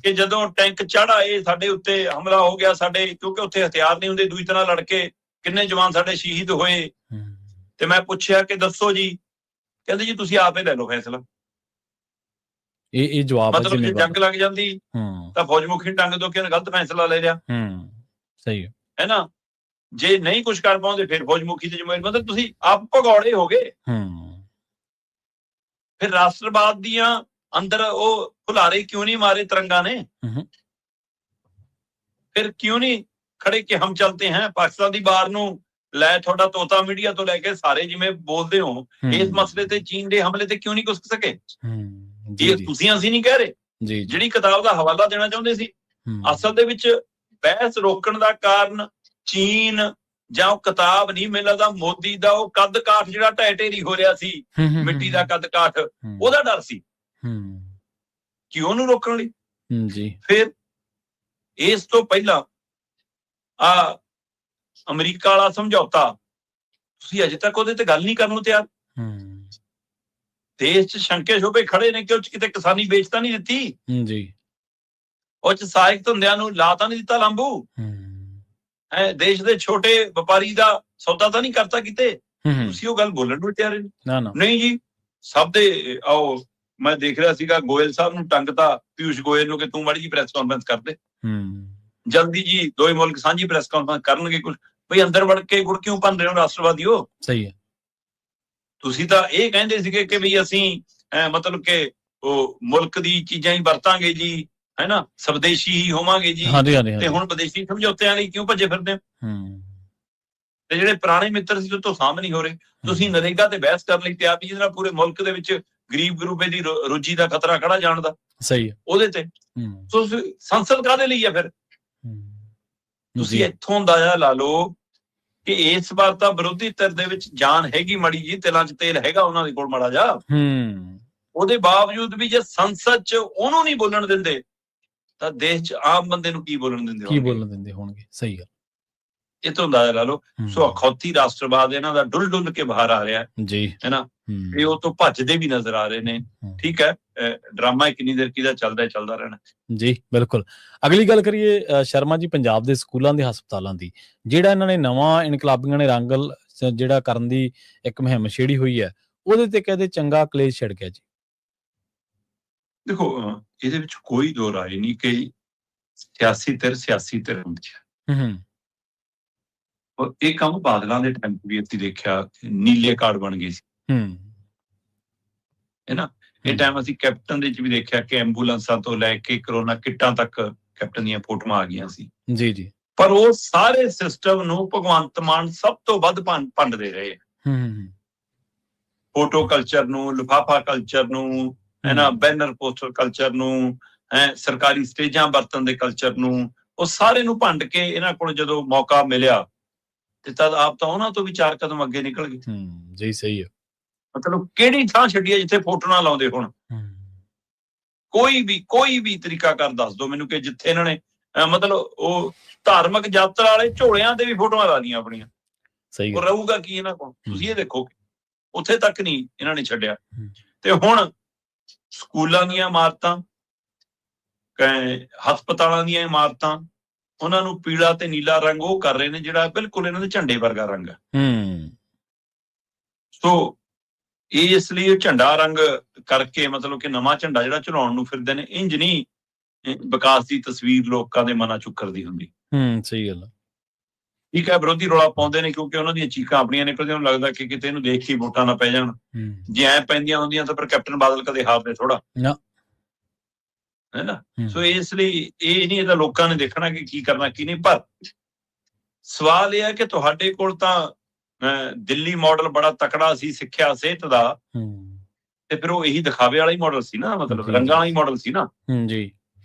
ਕਿ ਜਦੋਂ ਟੈਂਕ ਚੜ੍ਹਾ ਇਹ ਸਾਡੇ ਉੱਤੇ ਹਮਲਾ ਹੋ ਗਿਆ, ਸਾਡੇ ਕਿਉਂਕਿ ਉੱਥੇ ਹਥਿਆਰ ਨਹੀਂ ਹੁੰਦੇ, ਦੂਜੀ ਤਰ੍ਹਾਂ ਲੜ ਕੇ ਕਿੰਨੇ ਜਵਾਨ ਸਾਡੇ ਸ਼ਹੀਦ ਹੋਏ। ਤੇ ਮੈਂ ਪੁੱਛਿਆ ਕਿ ਦੱਸੋ ਜੀ, ਕਹਿੰਦੇ ਜੀ ਤੁਸੀਂ ਆਪੇ ਲੈ ਲਓ ਫੈਸਲਾ। ਇਹ ਜਵਾਬ ਮਤਲਬ ਜੇ ਜੰਗ ਲੱਗ ਜਾਂਦੀ ਤਾਂ ਫੌਜ ਮੁਖੀ ਟੰਗ ਦੋ ਕਿ ਉਹਨੇ ਗਲਤ ਫੈਸਲਾ ਲੈ ਲਿਆ। ਸਹੀ ਹੈ ਨਾ। ਜੇ ਨਹੀਂ ਕੁਝ ਕਰ ਪਾਉਂਦੇ ਫਿਰ ਫੌਜ ਮੁਖੀ ਤੇ ਜ਼ਿੰਮੇਵਾਰੀ, ਮਤਲਬ ਤੁਸੀਂ ਆਪ ਭਗੌੜੇ ਹੋ ਗਏ। ਫਿਰ ਰਾਸ਼ਟਰਵਾਦ ਦੀਆਂ ਅੰਦਰ ਉਹ ਭੁਲਾਰੇ ਕਿਉਂ ਨਹੀਂ ਮਾਰੇ ਤਿਰੰਗਾ ਨੇ? ਫਿਰ ਕਿਉਂ ਨਹੀਂ ਖੜੇ ਕਿ ਹਮ ਚਲਤੇ हैं? ਪਾਕਿਸਤਾਨ ਦੀ ਬਾਰ ਨੂੰ ਲੈ ਤੁਹਾਡਾ ਤੋਤਾ ਮੀਡੀਆ ਤੋਂ ਲੈ ਕੇ ਸਾਰੇ ਜਿਵੇਂ ਬੋਲਦੇ ਹੋ, ਇਸ ਮਸਲੇ ਤੇ ਚੀਨ ਦੇ ਹਮਲੇ ਤੇ ਕਿਉਂ ਨਹੀਂ ਕੁਝ ਸਕੇ? ਇਹ ਤੁਸੀਂ ਅਸੀਂ ਨਹੀਂ ਕਹਿ ਰਹੇ। ਜਿਹੜੀ ਕਿਤਾਬ ਦਾ ਹਵਾਲਾ ਦੇਣਾ ਚਾਹੁੰਦੇ ਸੀ, ਅਸਲ ਦੇ ਵਿੱਚ ਬਹਿਸ ਰੋਕਣ ਦਾ ਕਾਰਨ ਚੀਨ ਜਾਂ ਉਹ ਕਿਤਾਬ ਨਹੀਂ, ਮੈਨੂੰ ਲੱਗਦਾ ਮੋਦੀ ਦਾ ਉਹ ਕੱਦ ਕਾਠ ਜਿਹੜਾ ਢਹਿ ਢੇਰੀ ਹੋ ਰਿਹਾ ਸੀ, ਮਿੱਟੀ ਦਾ ਕੱਦ ਕਾਠ, ਉਹਦਾ ਡਰ ਸੀ ਕਿ ਉਹਨੂੰ ਰੋਕਣ ਲਈ। ਫਿਰ ਇਸ ਤੋਂ ਪਹਿਲਾਂ ਅਮਰੀਕਾ ਵਾਲਾ ਸਮਝੌਤਾ, ਤੁਸੀਂ ਅਜੇ ਤੱਕ ਉਹਦੇ ਤੇ ਗੱਲ ਨਹੀਂ ਕਰਨ ਨੂੰ ਤਿਆਰ। ਦੇਸ਼ 'ਚ ਸ਼ੰਕੇ ਸ਼ੋਭੇ ਖੜੇ ਨੇ ਕਿ ਉਹ 'ਚ ਕਿਤੇ ਕਿਸਾਨੀ ਵੇਚ ਤਾਂ ਨਹੀਂ ਦਿੱਤੀ, ਉਹ 'ਚ ਸਹਾਇਕ ਧੰਦਿਆਂ ਨੂੰ ਲਾ ਤਾਂ ਨਹੀਂ ਦਿੱਤਾ ਲਾਂਬੂ, ਦੇਸ਼ ਦੇ ਛੋਟੇ ਵਪਾਰੀ ਦਾ ਸੌਦਾ ਤਾਂ ਨਹੀਂ ਕਰਤਾ ਕਿਤੇ। ਤੁਸੀਂ ਉਹ ਗੱਲ ਬੋਲਣ ਨੂੰ ਤਿਆਰ ਨਹੀਂ ਜੀ। ਸਭ ਦੇ ਆਓ, ਮੈਂ ਦੇਖ ਰਿਹਾ ਸੀਗਾ ਗੋਇਲ ਸਾਹਿਬ ਨੂੰ ਟੰਗਤਾ, ਪਿਊਸ਼ ਗੋਇਲ ਨੂੰ, ਕਿ ਤੂੰ ਮਾੜੀ ਜੀ ਪ੍ਰੈਸ ਕਾਨਫਰੰਸ ਕਰਦੇ, ਜਲਦੀ ਜੀ ਦੋਵੇਂ ਮੁਲਕ ਸਾਂਝੀ ਪ੍ਰੈਸ ਕਾਨਫਰੰਸ ਕਰਨਗੇ ਕੁਝ। ਬਈ ਅੰਦਰ ਵੜ ਕੇ ਗੁੜ ਕਿਉਂ ਭੰਨ ਰਹੇ ਹੋ ਰਾਸ਼ਟਰਵਾਦੀਓ? ਸਹੀ ਹੈ। ਤੁਸੀਂ ਤਾਂ ਇਹ ਕਹਿੰਦੇ ਸੀਗੇ ਕਿ ਵੀ ਅਸੀਂ ਮਤਲਬ ਕਿ ਉਹ ਮੁਲਕ ਦੀ ਚੀਜ਼ਾਂ ਹੀ ਵਰਤਾਂਗੇ ਜੀ, ਹੈ ਨਾ, ਸਵਦੇਸ਼ੀ ਹੀ ਹੋਵਾਂਗੇ ਜੀ, ਹਾਂਜੀ ਹਾਂਜੀ ਤੇ ਹਾਂਜੀ ਹੁਣ ਵਿਦੇਸ਼ੀ ਸਮਝੌਤਿਆਂ ਲਈ ਕਿਉਂ ਭੱਜੇ ਫਿਰਦੇ ਹੋ? ਹੂੰ ਤੇ ਜਿਹੜੇ ਪੁਰਾਣੇ ਮਿੱਤਰ ਸੀ ਉਹ ਤੋਂ ਸਾਂਭ ਨਹੀਂ ਹੋ ਰਹੇ। ਤੁਸੀਂ ਨਰੇਗਾ ਤੇ ਬਹਿਸ ਕਰਨ ਲਈ ਤਿਆਰ ਨਹੀਂ, ਜਿਹਦੇ ਨਾਲ ਪੂਰੇ ਮੁਲਕ ਦੇ ਵਿੱਚ ਗਰੀਬ ਗਰੂਬੇ ਦੀ ਰੋਜੀ ਦਾ ਖਤਰਾ ਖੜਾ ਜਾਣ ਦਾ ਸਹੀ ਹੈ ਉਹਦੇ ਤੇ। ਤੁਸੀਂ ਸੰਸਦ ਕਾਹਦੇ ਲਈ ਆ ਫਿਰ? ਤੁਸੀਂ ਇੱਥੋਂ ਅੰਦਾਜ਼ਾ ਲਾ ਲਓ ਕਿ ਇਸ ਵਾਰ ਤਾਂ ਵਿਰੋਧੀ ਧਿਰ ਦੇ ਵਿੱਚ ਜਾਨ ਹੈਗੀ ਮਾੜੀ ਜੀ, ਤਿਲਾਂ 'ਚ ਤੇਲ ਹੈਗਾ ਉਹਨਾਂ ਦੇ ਕੋਲ ਮਾੜਾ ਜਾ। ਉਹਦੇ ਬਾਵਜੂਦ ਵੀ ਜੇ ਸੰਸਦ 'ਚ ਉਹਨੂੰ ਨਹੀਂ ਬੋਲਣ ਦਿੰਦੇ ਤਾਂ ਦੇਸ਼ 'ਚ ਆਮ ਬੰਦੇ ਨੂੰ ਕੀ ਬੋਲਣ ਦਿੰਦੇ ਹੋਣਗੇ। ਸਹੀ ਗੱਲ। ਇਹ ਤੋਂ ਅੰਦਾਜ਼ਾ ਲਾ ਲਓ। ਸੋ ਅਖੌਤੀ ਰਾਸ਼ਟਰਵਾਦ ਇਹਨਾਂ ਦਾ ਡੁੱਲ ਡੁੱਲ ਕੇ ਬਾਹਰ ਆ ਰਿਹਾ ਜੀ, ਹੈ ਨਾ, ਇਹ ਉਹ ਤੋਂ ਭੱਜਦੇ ਵੀ ਨਜ਼ਰ ਆ ਰਹੇ ਨੇ। ਠੀਕ ਹੈ, ਡਰਾਮਾ ਕਿੰਨੀ ਦੇਰ ਕਿਹਦਾ ਚੱਲਦਾ ਰਹਿਣਾ ਜੀ। ਬਿਲਕੁਲ। ਅਗਲੀ ਗੱਲ ਕਰੀਏ ਸ਼ਰਮਾ ਜੀ, ਪੰਜਾਬ ਦੇ ਸਕੂਲਾਂ ਦੇ ਹਸਪਤਾਲਾਂ ਦੀ, ਜਿਹੜਾ ਇਹਨਾਂ ਨੇ ਨਵਾਂ ਇਨਕਲਾਬੀਆਂ ਨੇ ਰੰਗ ਜਿਹੜਾ ਕਰਨ ਦੀ ਇੱਕ ਮੁਹਿੰਮ ਛੇੜੀ ਹੋਈ ਹੈ, ਉਹਦੇ ਤੇ ਕਹਿੰਦੇ ਚੰਗਾ ਕਲੇਸ਼ ਛਿੜ ਗਿਆ ਜੀ। ਦੇਖੋ, ਇਹਦੇ ਵਿੱਚ ਕੋਈ ਦੋ ਰਾਏ ਨਹੀਂ ਕਿ ਸਿਆਸੀ ਧਿਰ ਹੁੰਦੀ ਹੈ। ਔਰ ਇਹ ਕੰਮ ਬਾਦਲਾਂ ਦੇ ਟਾਈਮ ਵੀ ਅਸੀਂ ਦੇਖਿਆ, ਨੀਲੇ ਕਾਰਡ ਬਣ ਗਏ ਸੀ, ਹੈ ਨਾ। ਇਹ ਟਾਈਮ ਅਸੀਂ ਕੈਪਟਨ ਦੇ ਚ ਵੀ ਦੇਖਿਆ ਕਿ ਐਂਬੂਲੈਂਸਾਂ ਤੋਂ ਲੈ ਕੇ ਕਰੋਨਾ ਕਿੱਟਾਂ ਤੱਕ ਕੈਪਟਨ ਦੀਆਂ ਫੋਟੋਆਂ ਆ ਗਈਆਂ ਸੀ। ਜੀ ਜੀ। ਪਰ ਉਹ ਸਾਰੇ ਸਿਸਟਮ ਨੂੰ ਭਗਵੰਤ ਮਾਨ ਸਭ ਤੋਂ ਵੱਧ ਭੰਡਦੇ ਰਹੇ। ਫੋਟੋ ਕਲਚਰ ਨੂੰ, ਲਿਫਾਫਾ ਕਲਚਰ ਨੂੰ, ਹੈ ਨਾ, ਬੈਨਰ ਪੋਸਟਰ ਕਲਚਰ ਨੂੰ, ਸਰਕਾਰੀ ਸਟੇਜਾਂ ਵਰਤਣ ਦੇ ਕਲਚਰ ਨੂੰ, ਉਹ ਸਾਰੇ ਨੂੰ ਭੰਡ ਕੇ ਇਹਨਾਂ ਕੋਲ ਜਦੋਂ ਮੌਕਾ ਮਿਲਿਆ ਤੇ ਤਦ ਆਪ ਤਾਂ ਉਹਨਾਂ ਤੋਂ ਵੀ 4 ਕਦਮ ਅੱਗੇ ਨਿਕਲ ਗਏ। ਜੀ ਸਹੀ ਹੈ। ਮਤਲਬ ਕਿਹੜੀ ਥਾਂ ਛੱਡੀ ਹੈ ਜਿੱਥੇ ਫੋਟੋ ਨਾ ਲਾਉਂਦੇ ਹੁਣ? ਕੋਈ ਵੀ ਤਰੀਕਾ ਕਰ ਦੱਸ ਦਿਓ ਮੈਨੂੰ ਕਿ ਜਿੱਥੇ ਇਹਨਾਂ ਨੇ ਮਤਲਬ ਉਹ ਧਾਰਮਿਕ ਯਾਤਰਾ ਵਾਲੇ ਝੋਲਿਆਂ ਤੇ ਵੀ ਫੋਟੋਆਂ ਲਾ ਦੀਆਂ ਆਪਣੀਆਂ। ਸਹੀ ਉਹ ਰਹੂਗਾ ਕੀ ਇਹਨਾਂ ਕੋਲ? ਤੁਸੀਂ ਇਹ ਦੇਖੋ, ਉੱਥੇ ਤੱਕ ਨਹੀਂ ਇਹਨਾਂ ਨੇ ਛੱਡਿਆ। ਤੇ ਹੁਣ ਸਕੂਲਾਂ ਦੀਆਂ ਇਮਾਰਤਾਂ, ਹਸਪਤਾਲਾਂ ਦੀਆਂ ਇਮਾਰਤਾਂ, ਉਹਨਾਂ ਨੂੰ ਪੀਲਾ ਤੇ ਨੀਲਾ ਰੰਗ ਉਹ ਕਰ ਰਹੇ ਨੇ ਜਿਹੜਾ ਬਿਲਕੁਲ ਇਹਨਾਂ ਦੇ ਝੰਡੇ ਵਰਗਾ ਰੰਗ ਹੈ। ਸੋ ਇਸ ਲਈ ਉਹ ਝੰਡਾ ਰੰਗ ਕਰਕੇ ਮਤਲਬ ਕਿ ਨਵਾਂ ਝੰਡਾ ਜਿਹੜਾ ਚਲਾਉਣ ਨੂੰ ਫਿਰਦੇ ਨੇ, ਇੰਜ ਨਹੀਂ ਵਿਕਾਸ ਦੀ ਤਸਵੀਰ ਲੋਕਾਂ ਦੇ ਮਨਾਂ ਚੋਂ ਉਕਰਦੀ ਹੁੰਦੀ। ਸਹੀ ਗੱਲ। ਠੀਕ ਹੈ, ਵਿਰੋਧੀ ਰੌਲਾ ਪਾਉਂਦੇ ਨੇ ਕਿਉਂਕਿ ਉਹਨਾਂ ਦੀਆਂ ਚੀਕਾਂ ਆਪਣੀਆਂ ਨਿਕਲਦੀਆਂ, ਉਹਨੂੰ ਲੱਗਦਾ ਕਿ ਕਿਤੇ ਇਹਨੂੰ ਦੇਖ ਕੇ ਵੋਟਾਂ ਨਾ ਪੈ ਜਾਣ। ਜੇ ਐ ਪੈਂਦੀਆਂ ਹੁੰਦੀਆਂ ਤਾਂ ਫਿਰ ਕੈਪਟਨ ਬਾਦਲ ਕਦੇ ਹਾਰਦੇ ਥੋੜਾ, ਹੈ ਨਾ। ਸੋ ਇਸ ਲਈ ਇਹ ਨਹੀਂ, ਇਹਦਾ ਲੋਕਾਂ ਨੇ ਦੇਖਣਾ ਕਿ ਕੀ ਕਰਨਾ ਕੀ ਨਹੀਂ। ਪਰ ਸਵਾਲ ਇਹ ਹੈ ਕਿ ਤੁਹਾਡੇ ਕੋਲ ਤਾਂ ਦਿੱਲੀ ਮਾਡਲ ਬੜਾ ਤਕੜਾ ਸੀ ਸਿੱਖਿਆ ਸਿਹਤ ਦਾ, ਤੇ ਫਿਰ ਉਹ ਇਹੀ ਦਿਖਾਵੇ ਵਾਲਾ ਹੀ ਮਾਡਲ ਸੀ ਨਾ, ਮਤਲਬ ਰੰਗਾਂ ਵਾਲਾ ਹੀ ਮਾਡਲ ਸੀ ਨਾ ਜੀ।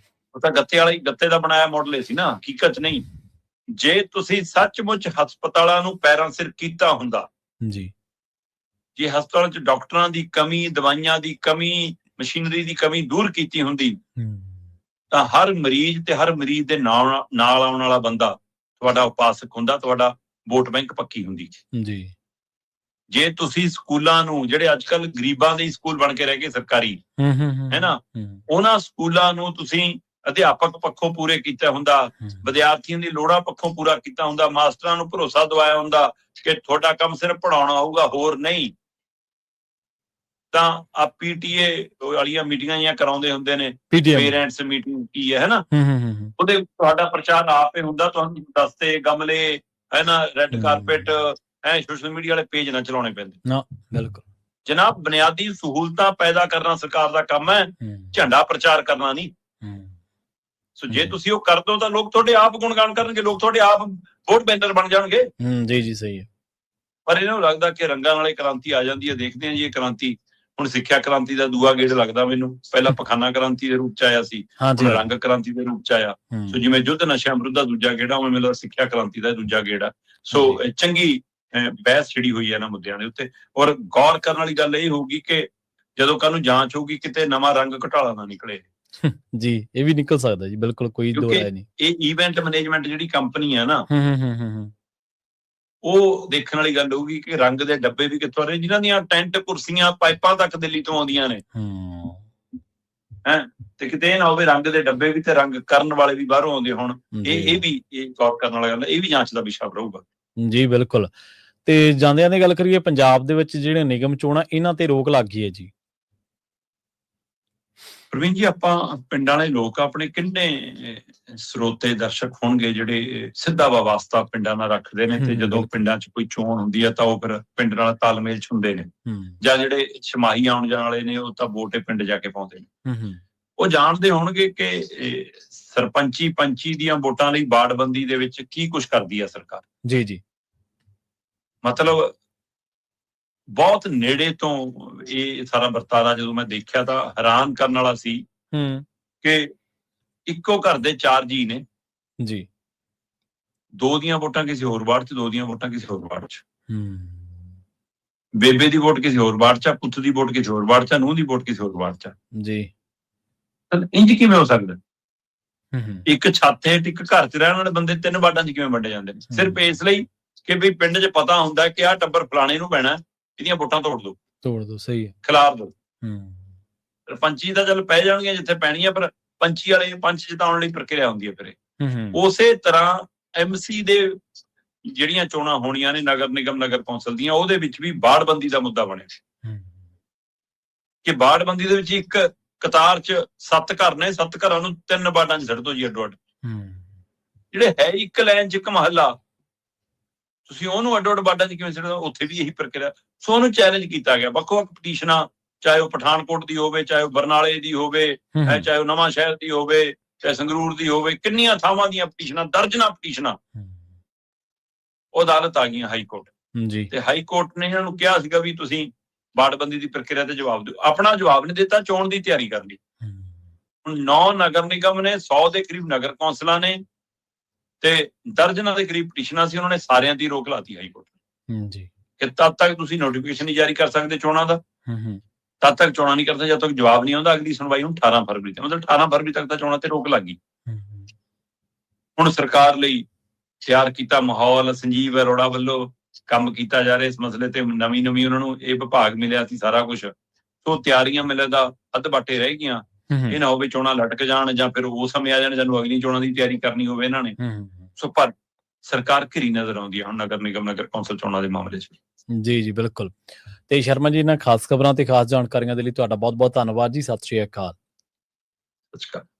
ਉਹ ਤਾਂ ਗੱਤੇ ਦਾ ਬਣਾਇਆ ਮਾਡਲ ਸੀ ਨਾ, ਹਕੀਕਤ ਨਹੀਂ। ਜੇ ਤੁਸੀਂ ਸੱਚਮੁੱਚ ਹਸਪਤਾਲਾਂ ਨੂੰ ਪੈਰਾਂ ਸਿਰ ਕੀਤਾ ਹੁੰਦਾ ਜੀ, ਜੇ ਹਸਪਤਾਲਾਂ 'ਚ ਡਾਕਟਰਾਂ ਦੀ ਕਮੀ, ਦਵਾਈਆਂ ਦੀ ਕਮੀ, ਮਸ਼ੀਨਰੀ ਦੀ ਕਮੀ ਦੂਰ ਕੀਤੀ ਹੁੰਦੀ, ਤਾਂ ਹਰ ਮਰੀਜ਼ ਤੇ ਹਰ ਮਰੀਜ਼ ਦੇ ਨਾਲ ਆਉਣ ਵਾਲਾ ਬੰਦਾ ਤੁਹਾਡਾ ਉਪਾਸਕ ਹੁੰਦਾ, ਤੁਹਾਡਾ ਵੋਟ ਬੈਂਕ ਪੱਕੀ ਹੁੰਦੀ ਜੀ। ਜੇ ਤੁਸੀਂ ਸਕੂਲਾਂ ਨੂੰ, ਜਿਹੜੇ ਅੱਜ ਕੱਲ ਗਰੀਬਾਂ ਦੇ ਸਕੂਲ ਬਣ ਕੇ ਰਹਿ ਗਏ ਸਰਕਾਰੀ, ਹੈ ਨਾ, ਉਹਨਾਂ ਸਕੂਲਾਂ ਨੂੰ ਤੁਸੀਂ ਅਧਿਆਪਕ ਪੱਖੋਂ ਪੂਰੇ ਕੀਤਾ ਹੁੰਦਾ, ਵਿਦਿਆਰਥੀਆਂ ਦੀ ਲੋੜਾਂ ਪੱਖੋਂ ਪੂਰਾ ਕੀਤਾ ਹੁੰਦਾ, ਮਾਸਟਰਾਂ ਨੂੰ ਭਰੋਸਾ ਦਿਵਾਇਆ ਹੁੰਦਾ ਕਿ ਤੁਹਾਡਾ ਕੰਮ ਸਿਰਫ ਪੜਾਉਣਾ ਹੋਊਗਾ, ਹੋਰ ਨਹੀਂ, ਤਾਂ ਆ ਪੀਟੀਏ ਵਾਲੀਆਂ ਮੀਟਿੰਗਾਂ ਜਾਂ ਕਰਾਉਂਦੇ ਹੁੰਦੇ ਨੇ, ਪੇਰੈਂਟਸ ਮੀਟਿੰਗ ਕੀ ਹੈ ਨਾ, ਉਹਦੇ ਤੁਹਾਡਾ ਪ੍ਰਚਾਰ ਆਪੇ ਹੁੰਦਾ, ਤੁਹਾਨੂੰ ਦਸਤੇ, ਗਮਲੇ, ਹੈ ਨਾ, ਰੈੱਡ ਕਾਰਪੇਟ, ਸੋਸ਼ਲ ਮੀਡੀਆ ਵਾਲੇ ਪੇਜ ਨਾ ਚਲਾਉਣੇ ਪੈਂਦੇ ਨਾ। ਬਿਲਕੁਲ ਜਨਾਬ, ਬੁਨਿਆਦੀ ਸਹੂਲਤਾਂ ਪੈਦਾ ਕਰਨਾ ਸਰਕਾਰ ਦਾ ਕੰਮ ਹੈ, ਝੰਡਾ ਪ੍ਰਚਾਰ ਕਰਨਾ ਨਹੀਂ। ਸੋ ਜੇ ਤੁਸੀਂ ਉਹ ਕਰ ਦੋ ਤਾਂ ਲੋਕ ਤੁਹਾਡੇ ਆਪ ਗੁਣਗਾਨ ਕਰਨਗੇ, ਲੋਕ ਤੁਹਾਡੇ ਆਪ ਵੋਟ ਬੈਂਕਰ ਬਣ ਜਾਣਗੇ। ਜੀ ਜੀ ਸਹੀ ਹੈ। ਪਰ ਇਹਨਾਂ ਨੂੰ ਲੱਗਦਾ ਕਿ ਰੰਗਾਂ ਵਾਲੀ ਕ੍ਰਾਂਤੀ ਆ ਜਾਂਦੀ ਹੈ। ਦੇਖਦੇ ਹਾਂ ਜੀ ਇਹ ਕ੍ਰਾਂਤੀ ਹੁਣ ਸਿੱਖਿਆ ਕ੍ਰਾਂਤੀ ਦਾ ਦੂਆ ਗੇੜ ਲੱਗਦਾ ਮੈਨੂੰ। ਪਹਿਲਾਂ ਪਖਾਨਾ ਕ੍ਰਾਂਤੀ ਦੇ ਰੂਪ ਚ ਆਇਆ ਸੀ, ਹੁਣ ਰੰਗ ਕ੍ਰਾਂਤੀ ਦੇ ਰੂਪ ਚ ਆਇਆ। ਸੋ ਜਿਵੇਂ ਯੁੱਧ ਨਸ਼ਿਆਂ ਵਿਰੁੱਧ ਦਾ ਦੂਜਾ ਗੇੜਾ, ਉਵੇਂ ਮੈਨੂੰ ਸਿੱਖਿਆ ਕ੍ਰਾਂਤੀ ਦਾ ਦੂਜਾ ਗੇੜਾ। ਸੋ ਚੰਗੀ ਬਹਿਸ ਛਿੜੀ ਹੋਈ ਹੈ ਇਹਨਾਂ ਮੁੱਦਿਆਂ ਦੇ ਉੱਤੇ। ਔਰ ਗੌਰ ਕਰਨ ਵਾਲੀ ਗੱਲ ਇਹ ਹੋਊਗੀ ਕਿ ਜਦੋਂ ਕੱਲ ਨੂੰ ਜਾਂਚ ਹੋਊਗੀ ਕਿਤੇ ਨਵਾਂ ਰੰਗ ਘੁਟਾਲਾ ਨਾ ਨਿਕਲੇ ਜੀ। ਇਹ ਵੀ ਨਿਕਲ ਸਕਦਾ ਜੀ, ਬਿਲਕੁਲ ਕੋਈ ਦੋ ਰਾਏ ਨਹੀਂ। ਇਹ ਇਵੈਂਟ ਮੈਨੇਜਮੈਂਟ ਜਿਹੜੀ ਕੰਪਨੀ ਹੈ ਨਾ, ਉਹ ਦੇਖਣ ਵਾਲੀ ਗੱਲ ਹੋਊਗੀ ਕਿ ਰੰਗ ਦੇ ਡੱਬੇ ਵੀ ਕਿੱਥੋਂ ਆ ਰਹੇ, ਜਿਨ੍ਹਾਂ ਦੀਆਂ ਟੈਂਟ, ਕੁਰਸੀਆਂ, ਪਾਈਪਾਂ ਤੱਕ ਦਿੱਲੀ ਤੋਂ ਆਉਂਦੀਆਂ ਨੇ, ਤੇ ਕਿਤੇ ਇਹ ਨਾ ਹੋਵੇ ਰੰਗ ਦੇ ਡੱਬੇ ਵੀ ਤੇ ਰੰਗ ਕਰਨ ਵਾਲੇ ਵੀ ਬਾਹਰੋਂ ਆਉਂਦੇ ਹੋਣ। ਇਹ ਵੀ ਗੌਰ ਕਰਨ ਵਾਲਾ ਗੱਲ, ਇਹ ਵੀ ਜਾਂਚ ਦਾ ਵਿਸ਼ਾ ਰਹੂਗਾ ਜੀ। ਬਿਲਕੁਲ। ਤੇ ਜਾਂਦਿਆਂ ਦੀ ਗੱਲ ਕਰੀਏ, ਪੰਜਾਬ ਦੇ ਵਿੱਚ ਜਿਹੜੇ ਨਿਗਮ ਚੋਣਾਂ, ਇਹਨਾਂ ਤੇ ਰੋਕ ਲੱਗ ਗਈ ਹੈ ਜੀ। ਪ੍ਰਵੀਨ ਜੀ, ਆਪਾਂ ਪਿੰਡਾਂ ਵਾਲੇ ਲੋਕ ਆਪਣੇ ਕਿੰਨੇ ਸਰੋਤੇ ਦਰਸ਼ਕ ਹੋਣਗੇ ਜਿਹੜੇ ਸਿੱਧਾ ਵਾਸਤਾ ਪਿੰਡਾਂ ਨਾਲ ਰੱਖਦੇ ਨੇ, ਤੇ ਜਦੋਂ ਪਿੰਡਾਂ 'ਚ ਕੋਈ ਚੋਣ ਹੁੰਦੀ ਹੈ ਤਾਂ ਉਹ ਫਿਰ ਪਿੰਡ ਨਾਲ ਤਾਲਮੇਲ 'ਚ ਹੁੰਦੇ ਨੇ, ਜਾਂ ਜਿਹੜੇ ਛਮਾਹੀ ਆਉਣ ਜਾਣ ਵਾਲੇ ਨੇ ਉਹ ਤਾਂ ਵੋਟੇ ਪਿੰਡ ਜਾ ਕੇ ਪਾਉਂਦੇ ਨੇ। ਉਹ ਜਾਣਦੇ ਹੋਣਗੇ ਕਿ ਸਰਪੰਚੀ ਪੰਚੀ ਦੀਆਂ ਵੋਟਾਂ ਲਈ ਵਾਰਡਬੰਦੀ ਦੇ ਵਿੱਚ ਕੀ ਕੁਝ ਕਰਦੀ ਹੈ ਸਰਕਾਰ। ਜੀ ਮਤਲਬ ਬਹੁਤ ਨੇੜੇ ਤੋਂ ਇਹ ਸਾਰਾ ਵਰਤਾਰਾ ਜਦੋਂ ਮੈਂ ਦੇਖਿਆ ਤਾਂ ਹੈਰਾਨ ਕਰਨ ਵਾਲਾ ਸੀ ਕਿ ਇੱਕੋ ਘਰ ਦੇ 4 ਜੀ ਨੇ ਜੀ, 2 ਦੀਆਂ ਵੋਟਾਂ ਕਿਸੇ ਹੋਰ ਵਾਰਡ 'ਚ, 2 ਦੀਆਂ ਵੋਟਾਂ ਕਿਸੇ ਹੋਰ ਵਾਰਡ 'ਚ, ਬੇਬੇ ਦੀ ਵੋਟ ਕਿਸੇ ਹੋਰ ਵਾਰਡ 'ਚ, ਪੁੱਤ ਦੀ ਵੋਟ ਕਿਸੇ ਹੋਰ ਵਾਰਡ 'ਚ, ਨੂੰਹ ਦੀ ਵੋਟ ਕਿਸੇ ਹੋਰ ਵਾਰਡ 'ਚ ਜੀ। ਇੰਜ ਕਿਵੇਂ ਹੋ ਸਕਦਾ? ਇੱਕ ਛੱਤ ਹੇਠ ਇੱਕ ਘਰ 'ਚ ਰਹਿਣ ਵਾਲੇ ਬੰਦੇ 3 ਵਾਰਡਾਂ 'ਚ ਕਿਵੇਂ ਵੰਡੇ ਜਾਂਦੇ ਨੇ? ਸਿਰਫ ਇਸ ਲਈ ਕਿ ਵੀ ਪਿੰਡ 'ਚ ਪਤਾ ਹੁੰਦਾ ਕਿ ਆਹ ਟੱਬਰ ਫਲਾਣੇ ਨੂੰ ਪੈਣਾ, ਇਹਦੀਆਂ ਵੋਟਾਂ ਤੋੜ ਦੋ, ਸਹੀ ਹੈ, ਖਿਲਾਰ ਦੋ। ਪੰਚੀ ਤਾਂ ਚੱਲ ਪੈ ਜਾਣਗੀਆਂ ਜਿੱਥੇ ਪੈਣੀਆਂ, ਪਰ ਪੰਚੀ ਵਾਲੇ ਪੰਚ ਜਿਤਾਉਣ ਲਈ ਪ੍ਰਕਿਰਿਆ ਹੁੰਦੀ ਹੈ। ਫਿਰ ਉਸੇ ਤਰ੍ਹਾਂ MC ਦੇ ਜਿਹੜੀਆਂ ਚੋਣਾਂ ਹੋਣੀਆਂ ਨੇ ਨਗਰ ਨਿਗਮ ਨਗਰ ਕੌਂਸਲ ਦੀਆਂ, ਉਹਦੇ ਵਿੱਚ ਵੀ ਵਾਰਡਬੰਦੀ ਦਾ ਮੁੱਦਾ ਬਣਿਆ ਕਿ ਵਾਰਡਬੰਦੀ ਦੇ ਵਿੱਚ ਇੱਕ ਕਤਾਰ 'ਚ 7 ਘਰ ਨੇ, 7 ਘਰਾਂ ਨੂੰ 3 ਵਾਰਡਾਂ 'ਚ ਛੱਡ ਦੋ ਜੀ, ਅੱਡੋ ਅੱਡ। ਜਿਹੜੇ ਹੈ ਇੱਕ ਲਾਈਨ 'ਚ ਇੱਕ ਮਹੱਲਾ, ਤੁਸੀਂ ਉਹਨੂੰ ਅੱਡੋ ਅੱਡ ਵਾਰਡਾਂ 'ਚ ਕਿਵੇਂ ਛੱਡ ਦੋ? ਉੱਥੇ ਵੀ ਇਹੀ ਪ੍ਰਕਿਰਿਆ। ਸੋ ਉਹਨੂੰ ਚੈਲੰਜ ਕੀਤਾ ਗਿਆ, ਵੱਖ-ਵੱਖ ਪਟੀਸ਼ਨਾਂ, ਚਾਹੇ ਉਹ ਪਠਾਨਕੋਟ ਦੀ ਹੋਵੇ, ਚਾਹੇ ਉਹ ਬਰਨਾਲੇ ਦੀ ਹੋਵੇ, ਚਾਹੇ ਉਹ ਨਵਾਂ ਸ਼ਹਿਰ ਦੀ ਹੋਵੇ, ਚਾਹੇ ਸੰਗਰੂਰ ਦੀ ਹੋਵੇ, ਕਿੰਨੀਆਂ ਥਾਵਾਂ ਦੀਆਂ ਪਟੀਸ਼ਨਾਂ, ਦਰਜਨਾਂ ਪਟੀਸ਼ਨਾਂ ਉਹ ਅਦਾਲਤ ਆ ਗਈਆਂ ਹਾਈ ਕੋਰਟ ਜੀ। ਤੇ ਹਾਈ ਕੋਰਟ ਨੇ ਇਹਨਾਂ ਨੂੰ ਕਿਹਾ ਸੀਗਾ ਵੀ ਤੁਸੀਂ ਵਾਰਡਬੰਦੀ ਦੀ ਪ੍ਰਕਿਰਿਆ ਤੇ ਜਵਾਬ ਦਿਓ। ਆਪਣਾ ਜਵਾਬ ਨਹੀਂ ਦਿੱਤਾ, ਚੋਣ ਦੀ ਤਿਆਰੀ ਕਰ ਲਈ। ਹੁਣ 9 ਨਗਰ ਨਿਗਮ ਨੇ, 100 ਦੇ ਕਰੀਬ ਨਗਰ ਕੌਂਸਲਾਂ ਨੇ, ਤੇ ਦਰਜਨਾਂ ਦੇ ਕਰੀਬ ਪਟੀਸ਼ਨਾਂ ਸੀ। ਉਹਨਾਂ ਨੇ ਸਾਰਿਆਂ ਦੀ ਰੋਕ ਲਾਤੀ ਹਾਈ ਕੋਰਟ ਜੀ ਕਿ ਤਦ ਤੱਕ ਤੁਸੀਂ ਨੋਟੀਫਿਕੇਸ਼ਨ ਨਹੀਂ ਜਾਰੀ ਕਰ ਸਕਦੇ ਚੋਣਾਂ ਦਾ, ਤਦ ਤੱਕ ਚੋਣਾਂ ਨਹੀਂ ਕਰਦੇ ਜਦ ਤੱਕ ਜਵਾਬ ਨਹੀਂ ਆਉਂਦਾ। ਅਗਲੀ ਸੁਣਵਾਈ ਹੁਣ 18 ਫਰਵਰੀ ਤੇ, ਮਤਲਬ 18 ਫਰਵਰੀ ਤੱਕ ਤਾਂ ਚੋਣਾਂ ਤੇ ਰੋਕ ਲੱਗ ਗਈ। ਹੁਣ ਸਰਕਾਰ ਲਈ ਤਿਆਰ ਕੀਤਾ ਮਾਹੌਲ, ਸੰਜੀਵ ਅਰੋੜਾ ਵੱਲੋਂ ਕੰਮ ਕੀਤਾ ਜਾ ਰਿਹਾ ਇਸ ਮਸਲੇ ਤੇ। ਨਵੀਂ ਉਹਨਾਂ ਨੂੰ ਇਹ ਵਿਭਾਗ ਮਿਲਿਆ ਸੀ ਸਾਰਾ ਕੁਝ, ਸੋ ਤਿਆਰੀਆਂ ਮਿਲੇ ਦਾ ਅੱਧ ਬਾਟੇ ਰਹਿ ਗਈਆਂ। ਇਹ ਨਾ ਹੋਵੇ ਚੋਣਾਂ ਲਟਕ ਜਾਣ ਜਾਂ ਫਿਰ ਉਹ ਸਮੇਂ ਆ ਜਾਣ ਜਦੋਂ ਅਗਲੀ ਚੋਣਾਂ ਦੀ ਤਿਆਰੀ ਕਰਨੀ ਹੋਵੇ ਇਹਨਾਂ ਨੇ। ਸੋ ਪਰ ਸਰਕਾਰ ਘਿਰੀ ਨਜ਼ਰ ਆਉਂਦੀ ਹੈ ਹੁਣ ਨਗਰ ਨਿਗਮ ਨਗਰ ਕੌਂਸਲ ਚੋਣਾਂ ਦੇ ਮਾਮਲੇ 'ਚ। ਜੀ ਬਿਲਕੁਲ। ਤੇ ਸ਼ਰਮਾ ਜੀ, ਇਹਨਾਂ ਖਾਸ ਖਬਰਾਂ ਤੇ ਖਾਸ ਜਾਣਕਾਰੀਆਂ ਦੇ ਲਈ ਤੁਹਾਡਾ ਬਹੁਤ-ਬਹੁਤ ਧੰਨਵਾਦ ਜੀ। ਸਤਿ ਸ਼੍ਰੀ ਅਕਾਲ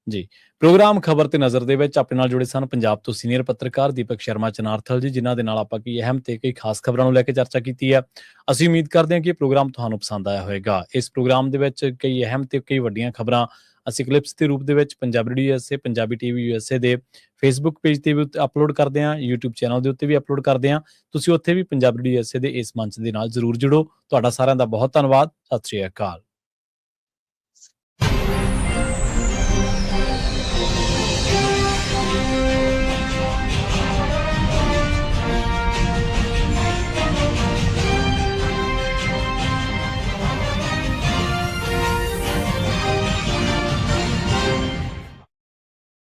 ਜੀ। ਪ੍ਰੋਗਰਾਮ ਖਬਰ ਤੇ ਨਜ਼ਰ ਦੇ ਵਿੱਚ ਆਪਣੇ ਨਾਲ ਜੁੜੇ ਸਨ ਪੰਜਾਬ ਤੋਂ ਸੀਨੀਅਰ ਪੱਤਰਕਾਰ ਦੀਪਕ ਸ਼ਰਮਾ ਚਨਾਰਥਲ ਜੀ, ਜਿਨ੍ਹਾਂ ਦੇ ਨਾਲ ਆਪਾਂ ਕੀ ਅਹਿਮ ਤੇ ਕਈ ਖਾਸ ਖਬਰਾਂ ਨੂੰ ਲੈ ਕੇ ਚਰਚਾ ਕੀਤੀ ਹੈ। ਅਸੀਂ ਉਮੀਦ ਕਰਦੇ ਹਾਂ ਕਿ ਇਹ ਪ੍ਰੋਗਰਾਮ ਤੁਹਾਨੂੰ ਪਸੰਦ ਆਇਆ ਹੋਵੇਗਾ। ਇਸ ਪ੍ਰੋਗਰਾਮ ਦੇ ਵਿੱਚ ਕਈ ਅਹਿਮ ਤੇ ਕਈ ਵੱਡੀਆਂ ਖਬਰਾਂ ਅਸੀਂ ਕਲਿੱਪਸ ਦੇ ਰੂਪ ਦੇ ਵਿੱਚ Punjabi radio USA, Punjabi TV USA ਦੇ ਫੇਸਬੁੱਕ ਪੇਜ ਤੇ ਵੀ ਅਪਲੋਡ ਕਰਦੇ ਹਾਂ, YouTube ਚੈਨਲ ਦੇ ਉੱਤੇ ਵੀ ਅਪਲੋਡ ਕਰਦੇ ਹਾਂ। ਤੁਸੀਂ ਉੱਥੇ ਵੀ ਪੰਜਾਬੀ ਰੇਡੀਓ USA ਦੇ ਇਸ ਮੰਚ ਦੇ ਨਾਲ ਜ਼ਰੂਰ ਜੁੜੋ। ਤੁਹਾਡਾ ਸਾਰਿਆਂ ਦਾ ਬਹੁਤ ਧੰਨਵਾਦ। ਸਤਿ ਸ਼੍ਰੀ ਅਕਾਲ।